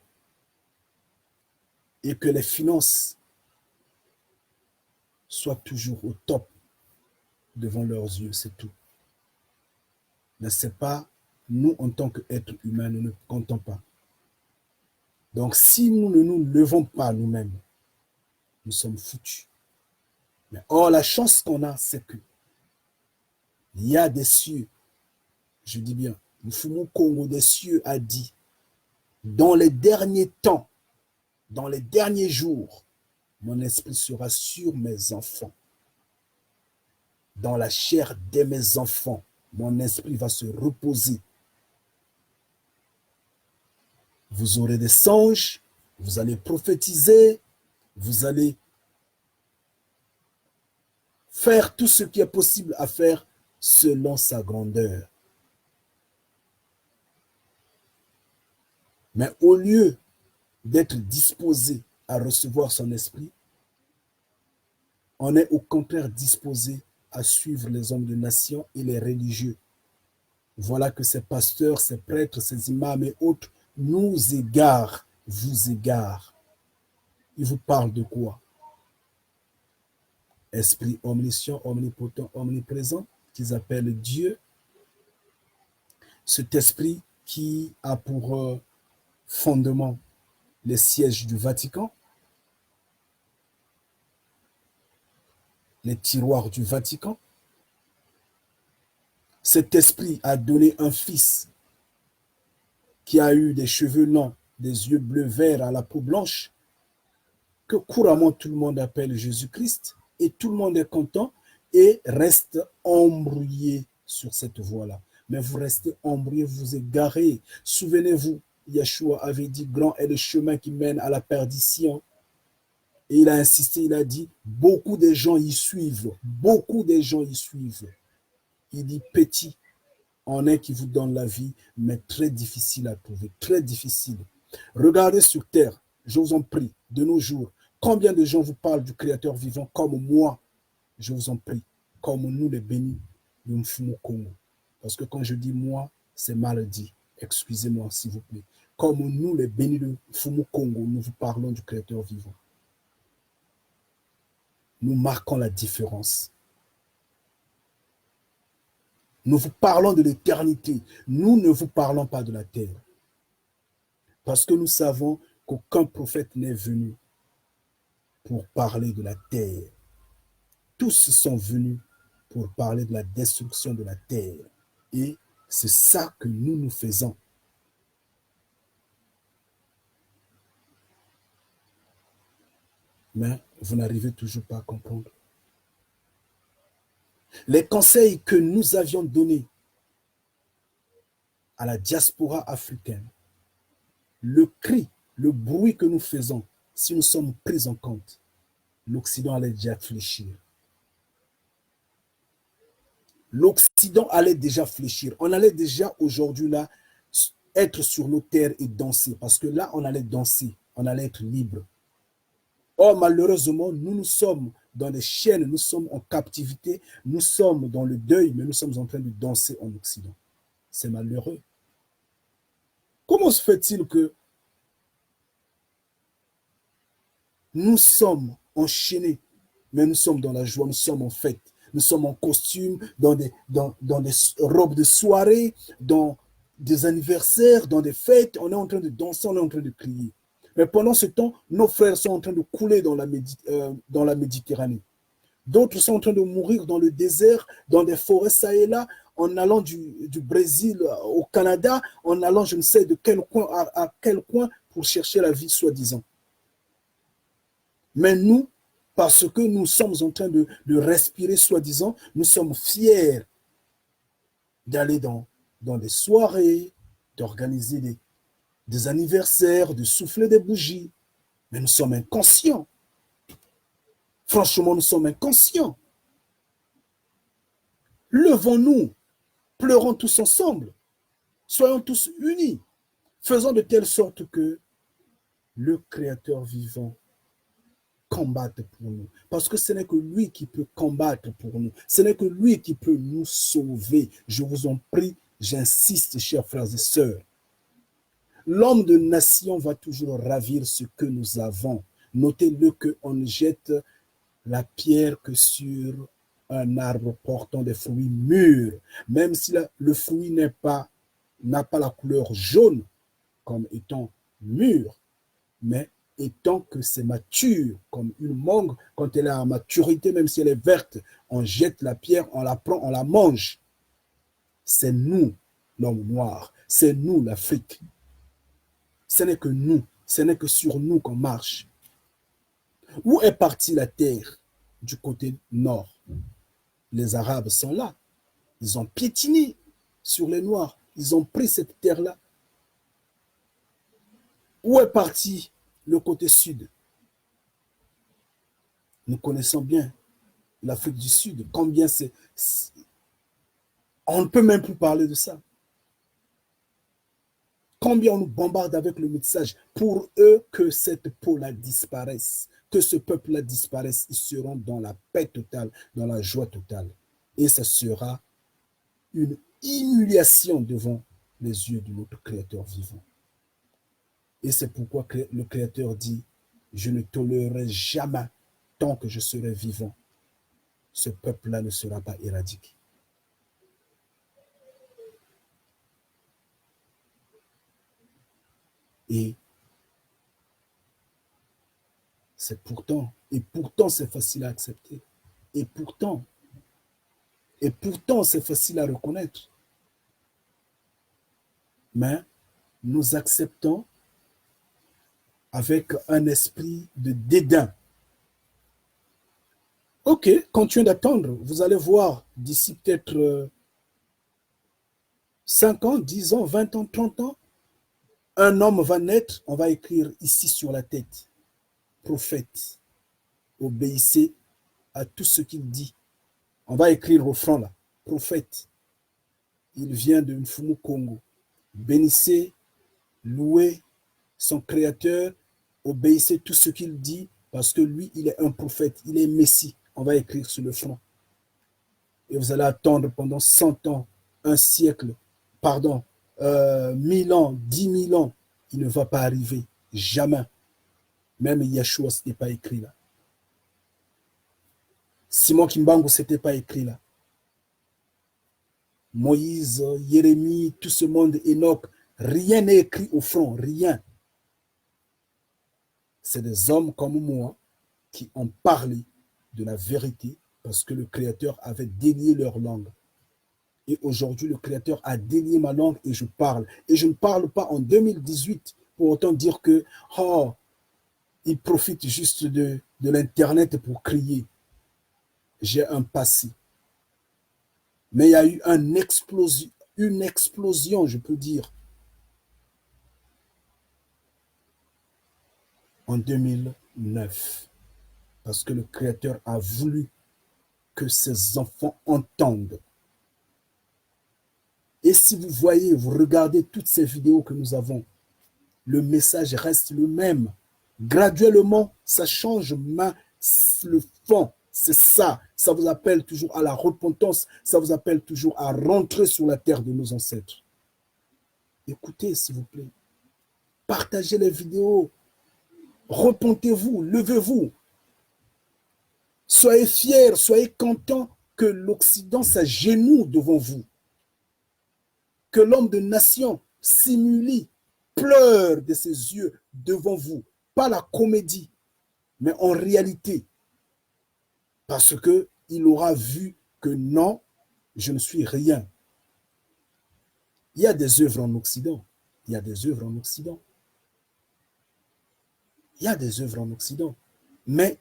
et que les finances soient toujours au top devant leurs yeux, c'est tout. Mais ce n'est pas nous, en tant qu'êtres humains, nous ne comptons pas. Donc, si nous ne nous levons pas nous-mêmes, nous sommes foutus. Mais or, la chance qu'on a, c'est que il y a des cieux, je dis bien, le Fumu Congo des cieux a dit, dans les derniers temps, dans les derniers jours, mon esprit sera sur mes enfants. Dans la chair de mes enfants, mon esprit va se reposer. Vous aurez des songes, vous allez prophétiser, vous allez faire tout ce qui est possible à faire selon sa grandeur. Mais au lieu d'être disposé à recevoir son esprit, on est au contraire disposé à suivre les hommes de nation et les religieux. Voilà que ces pasteurs, ces prêtres, ces imams et autres nous égarent, vous égarent. Ils vous parlent de quoi? Esprit omniscient, omnipotent, omniprésent, qu'ils appellent Dieu. Cet esprit qui a pour fondement les sièges du Vatican, les tiroirs du Vatican. Cet esprit a donné un fils qui a eu des cheveux longs, des yeux bleus verts à la peau blanche, que couramment tout le monde appelle Jésus-Christ, et tout le monde est content et reste embrouillé sur cette voie-là. Mais vous restez embrouillé, vous égarez. Souvenez-vous, Yeshua avait dit, grand est le chemin qui mène à la perdition. Et il a insisté, il a dit, beaucoup de gens y suivent, beaucoup de gens y suivent. Il dit, petit, en est qui vous donne la vie, mais très difficile à trouver, très difficile. Regardez sur terre, je vous en prie, de nos jours, combien de gens vous parlent du Créateur vivant comme moi, je vous en prie, comme nous les bénis de Mfumu Congo. Parce que quand je dis moi, c'est mal dit. Excusez-moi, s'il vous plaît. Comme nous les bénis de Mfumu Congo, nous vous parlons du Créateur vivant. Nous marquons la différence. Nous vous parlons de l'éternité. Nous ne vous parlons pas de la terre. Parce que nous savons qu'aucun prophète n'est venu pour parler de la terre. Tous sont venus pour parler de la destruction de la terre. Et c'est ça que nous faisons. Mais vous n'arrivez toujours pas à comprendre. Les conseils que nous avions donnés à la diaspora africaine, le cri, le bruit que nous faisons, si nous sommes pris en compte, l'Occident allait déjà fléchir. L'Occident allait déjà fléchir. On allait déjà aujourd'hui là être sur nos terres et danser. Parce que là, on allait danser. On allait être libre. Or, malheureusement, nous sommes dans les chaînes, nous sommes en captivité, nous sommes dans le deuil, mais nous sommes en train de danser en Occident. C'est malheureux. Comment se fait-il que nous sommes enchaînés, mais nous sommes dans la joie, nous sommes en fête, nous sommes en costume, dans des robes de soirée, dans des anniversaires, dans des fêtes, on est en train de danser, on est en train de crier. Mais pendant ce temps, nos frères sont en train de couler dans la Méditerranée. D'autres sont en train de mourir dans le désert, dans des forêts ça et là, en allant du Brésil au Canada, en allant je ne sais de quel coin à quel coin pour chercher la vie soi-disant. Mais nous, parce que nous sommes en train de respirer soi-disant, nous sommes fiers d'aller dans des soirées, d'organiser des anniversaires, de souffler des bougies. Mais nous sommes inconscients. Franchement, nous sommes inconscients. Levons-nous, pleurons tous ensemble, soyons tous unis, faisons de telle sorte que le Créateur vivant combatte pour nous. Parce que ce n'est que lui qui peut combattre pour nous. Ce n'est que lui qui peut nous sauver. Je vous en prie, j'insiste, chers frères et sœurs. L'homme de nation va toujours ravir ce que nous avons. Notez-le qu'on ne jette la pierre que sur un arbre portant des fruits mûrs, même si le fruit n'a pas la couleur jaune comme étant mûr, mais étant que c'est mature, comme une mangue, quand elle est à maturité, même si elle est verte, on jette la pierre, on la prend, on la mange. C'est nous, l'homme noir, c'est nous, l'Afrique. Ce n'est que nous, ce n'est que sur nous qu'on marche. Où est partie la terre du côté nord? Les Arabes sont là. Ils ont piétiné sur les Noirs. Ils ont pris cette terre-là. Où est parti le côté sud? Nous connaissons bien l'Afrique du Sud. Combien c'est... On ne peut même plus parler de ça. Combien on nous bombarde avec le message pour eux que cette peau-là disparaisse, que ce peuple-là disparaisse. Ils seront dans la paix totale, dans la joie totale. Et ça sera une humiliation devant les yeux de notre Créateur vivant. Et c'est pourquoi le Créateur dit, je ne tolérerai jamais, tant que je serai vivant, ce peuple-là ne sera pas éradiqué. Et c'est pourtant c'est facile à accepter. Et pourtant c'est facile à reconnaître. Mais nous acceptons avec un esprit de dédain. Ok, continuez d'attendre. Vous allez voir d'ici peut-être 5 ans, 10 ans, 20 ans, 30 ans, un homme va naître, on va écrire ici sur la tête, prophète, obéissez à tout ce qu'il dit. On va écrire au front là, prophète, il vient de Mfumu Congo. Bénissez, louez son créateur, obéissez tout ce qu'il dit, parce que lui, il est un prophète, il est Messie. On va écrire sur le front. Et vous allez attendre pendant 100 ans, un siècle, 1000 ans, 10 000 ans, il ne va pas arriver, jamais. Même Yeshua, ce n'était pas écrit là. Simon Kimbangu, ce n'était pas écrit là. Moïse, Jérémie, tout ce monde, Enoch, rien n'est écrit au front, rien. C'est des hommes comme moi qui ont parlé de la vérité parce que le Créateur avait délié leur langue. Et aujourd'hui, le Créateur a délié ma langue et je parle. Et je ne parle pas en 2018 pour autant dire que il profite juste de l'Internet pour crier. J'ai un passé. Mais il y a eu une explosion, je peux dire, en 2009. Parce que le Créateur a voulu que ses enfants entendent. Et si vous voyez, vous regardez toutes ces vidéos que nous avons, le message reste le même. Graduellement, ça change le fond. C'est ça. Ça vous appelle toujours à la repentance. Ça vous appelle toujours à rentrer sur la terre de nos ancêtres. Écoutez, s'il vous plaît. Partagez les vidéos. Repentez-vous, levez-vous. Soyez fiers, soyez contents que l'Occident s'agenouille devant vous. Que l'homme de nation s'humilie, pleure de ses yeux devant vous. Pas la comédie, mais en réalité. Parce qu'il aura vu que non, je ne suis rien. Il y a des œuvres en Occident. Il y a des œuvres en Occident. Il y a des œuvres en Occident. Mais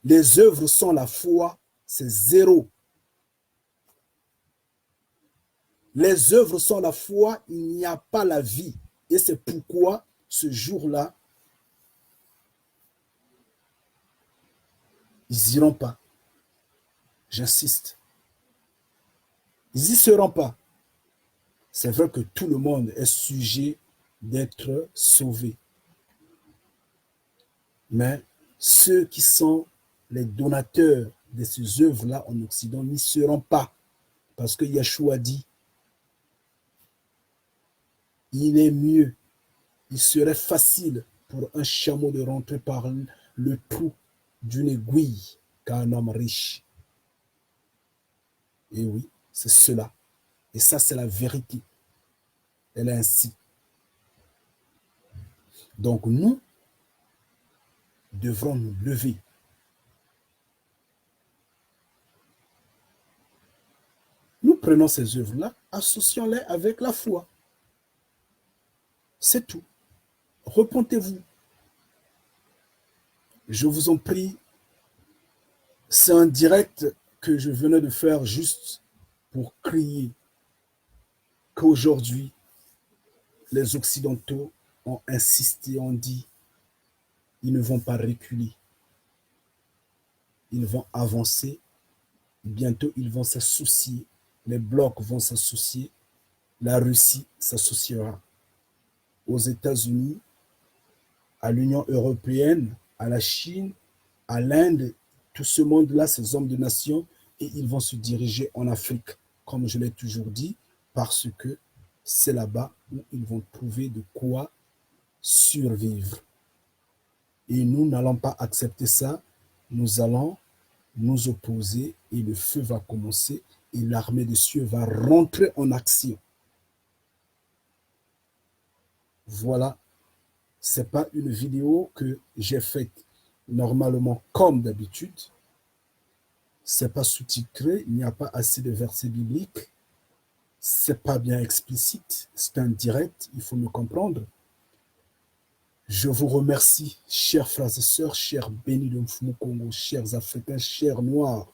les œuvres sans la foi, c'est zéro. Les œuvres sans la foi, il n'y a pas la vie. Et c'est pourquoi ce jour-là, ils n'iront pas. J'insiste. Ils n'y seront pas. C'est vrai que tout le monde est sujet d'être sauvé. Mais ceux qui sont les donateurs de ces œuvres-là en Occident n'y seront pas. Parce que Yeshua dit, il est mieux, il serait facile pour un chameau de rentrer par le trou d'une aiguille qu'un homme riche. Et oui, c'est cela. Et ça, c'est la vérité. Elle est ainsi. Donc nous devrons nous lever. Nous prenons ces œuvres-là, associons-les avec la foi. C'est tout. Repentez-vous. Je vous en prie, c'est un direct que je venais de faire juste pour crier qu'aujourd'hui, les Occidentaux ont insisté, ont dit, ils ne vont pas reculer. Ils vont avancer. Bientôt, ils vont s'associer. Les blocs vont s'associer. La Russie s'associera aux États-Unis, à l'Union européenne, à la Chine, à l'Inde, tout ce monde-là, ces hommes de nation, et ils vont se diriger en Afrique, comme je l'ai toujours dit, parce que c'est là-bas où ils vont trouver de quoi survivre. Et nous n'allons pas accepter ça, nous allons nous opposer et le feu va commencer et l'armée des cieux va rentrer en action. Voilà, ce n'est pas une vidéo que j'ai faite normalement comme d'habitude. Ce n'est pas sous-titré, il n'y a pas assez de versets bibliques. Ce n'est pas bien explicite, c'est un direct, il faut me comprendre. Je vous remercie, chers frères et sœurs, chers bénis de Mfumu Congo, chers Africains, chers Noirs,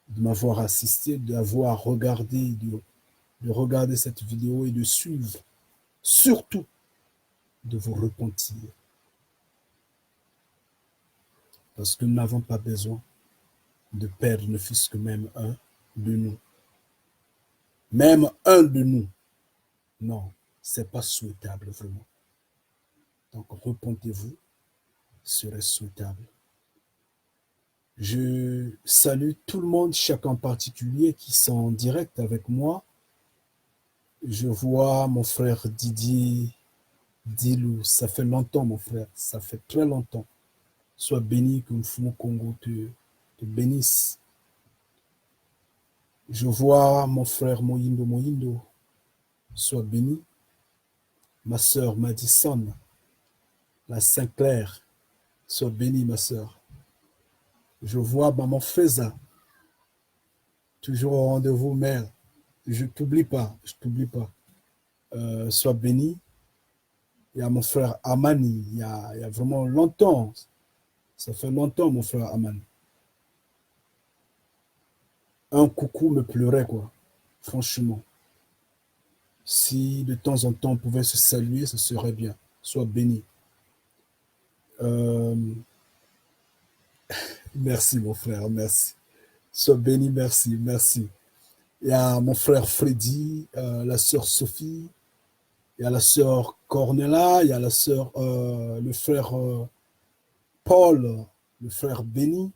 de m'avoir assisté, d'avoir regardé, de regarder cette vidéo et de suivre, surtout de vous repentir. Parce que nous n'avons pas besoin de perdre ne fût-ce que même un de nous. Même un de nous. Non, ce n'est pas souhaitable vraiment. Donc repentez-vous, ce serait souhaitable. Je salue tout le monde, chacun en particulier qui sont en direct avec moi. Je vois mon frère Didier Dilou, ça fait longtemps mon frère, ça fait très longtemps. Sois béni, que Mfumu Congo te bénisse. Je vois mon frère Mohindo, sois béni. Ma sœur Madison, la Saint-Clair, sois béni ma sœur. Je vois maman Feza, toujours au rendez-vous, mère. Je ne t'oublie pas, je ne t'oublie pas. Sois béni. Il y a mon frère Amani, il y a vraiment longtemps. Ça fait longtemps, mon frère Amani. Un coucou me pleurait, quoi. Franchement. Si de temps en temps on pouvait se saluer, ce serait bien. Sois béni. Merci, mon frère, merci. Sois béni, merci, merci. Il y a mon frère Freddy, la sœur Sophie, il y a la sœur Cornella, il y a la sœur, le frère Paul, le frère Béni.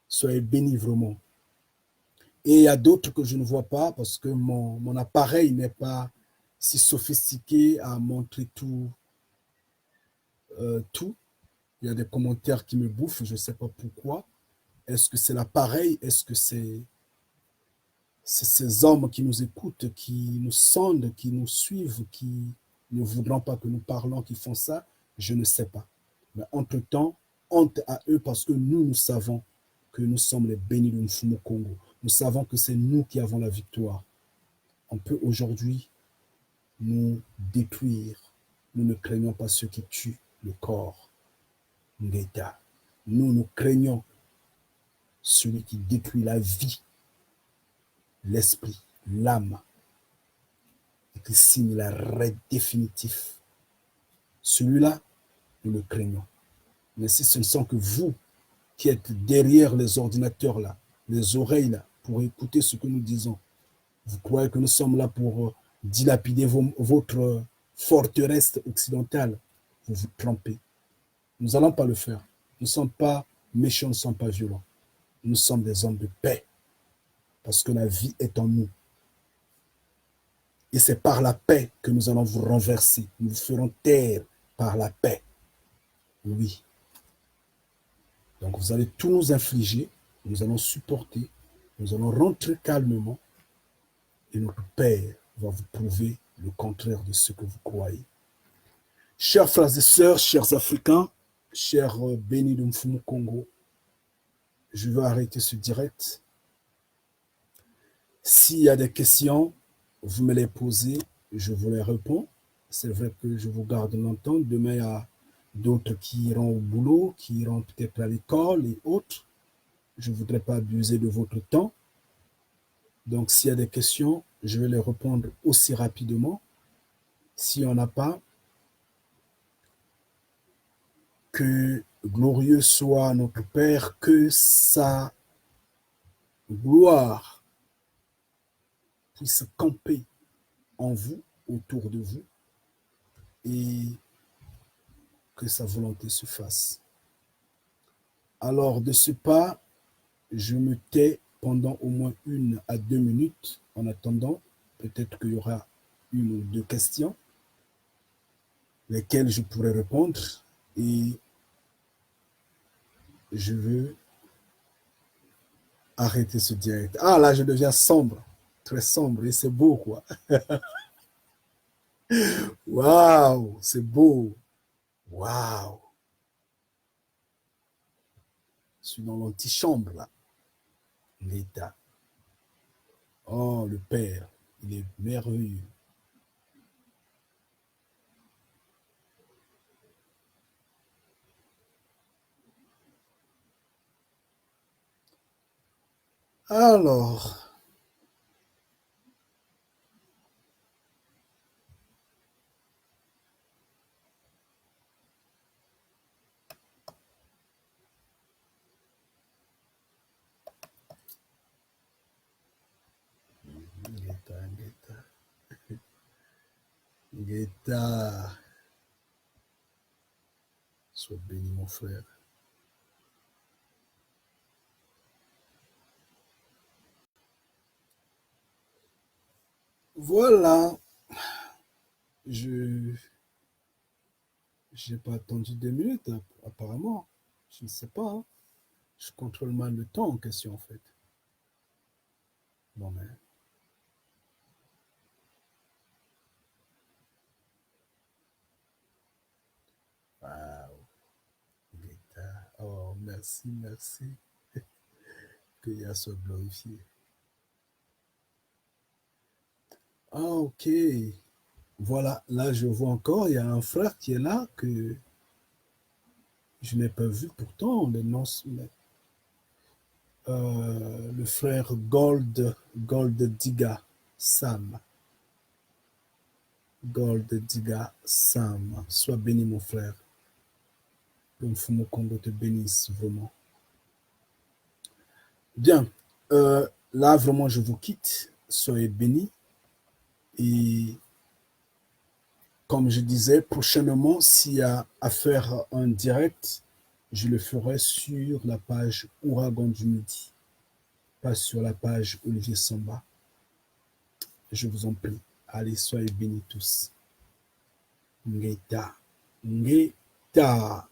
Soyez bénis vraiment. Et il y a d'autres que je ne vois pas parce que mon appareil n'est pas si sophistiqué à montrer tout. Il y a des commentaires qui me bouffent, je ne sais pas pourquoi. Est-ce que c'est l'appareil? Est-ce que c'est ces hommes qui nous écoutent, qui nous sondent, qui nous suivent, qui ne voudront pas que nous parlons, qui font ça? Je ne sais pas. Mais entre-temps, honte à eux parce que nous, nous savons que nous sommes les bénis de Mfumu Congo. Nous savons que c'est nous qui avons la victoire. On peut aujourd'hui nous détruire. Nous ne craignons pas ceux qui tuent le corps. Ngeta. Nous craignons celui qui détruit la vie, l'esprit, l'âme, et qui signe l'arrêt définitif. Celui-là, nous le craignons. Mais si ce ne sont que vous qui êtes derrière les ordinateurs là, les oreilles là, pour écouter ce que nous disons, vous croyez que nous sommes là pour dilapider votre forteresse occidentale, vous vous trompez. Nous n'allons pas le faire. Nous ne sommes pas méchants, nous ne sommes pas violents. Nous sommes des hommes de paix, parce que la vie est en nous. Et c'est par la paix que nous allons vous renverser. Nous vous ferons taire par la paix. Oui. Donc vous allez tout nous infliger, nous allons supporter, nous allons rentrer calmement, et notre Père va vous prouver le contraire de ce que vous croyez. Chers frères et sœurs, chers Africains, chers bénis de Mfumu Congo, je vais arrêter ce direct. S'il y a des questions, vous me les posez, je vous les réponds. C'est vrai que je vous garde longtemps. Demain, il y a d'autres qui iront au boulot, qui iront peut-être à l'école et autres. Je ne voudrais pas abuser de votre temps. Donc, s'il y a des questions, je vais les répondre aussi rapidement. S'il n'y en a pas, que glorieux soit notre Père, que sa gloire puisse camper en vous, autour de vous, et que sa volonté se fasse. Alors, de ce pas, je me tais pendant au moins 1 à 2 minutes. En attendant, peut-être qu'il y aura 1 ou 2 questions, lesquelles je pourrai répondre, et je veux arrêter ce direct. Ah, là, je deviens sombre, très sombre, et c'est beau, quoi. Waouh, c'est beau. Waouh. Je suis dans l'antichambre, là. L'état. Oh, le Père, il est merveilleux. Alors, Guetta, sois béni mon frère. Voilà, je n'ai pas attendu 2 minutes, apparemment. Je ne sais pas. Hein. Je contrôle mal le temps en question, en fait. Bon, mais... Wow. Guetta. Oh, merci, merci. Que Yah soit glorifié. Ah, ok. Voilà, là, je vois encore, il y a un frère qui est là que je n'ai pas vu pourtant. Le frère Gold Diga Sam. Gold Diga Sam. Sois béni, mon frère. Que Mfumu Congo te bénisse vraiment. Bien. Là, vraiment, je vous quitte. Soyez bénis. Et comme je disais, prochainement, s'il y a à faire un direct, je le ferai sur la page Ouragan du Midi, pas sur la page Olivier Samba. Je vous en prie. Allez, soyez bénis tous. Ngeta. Ngeta.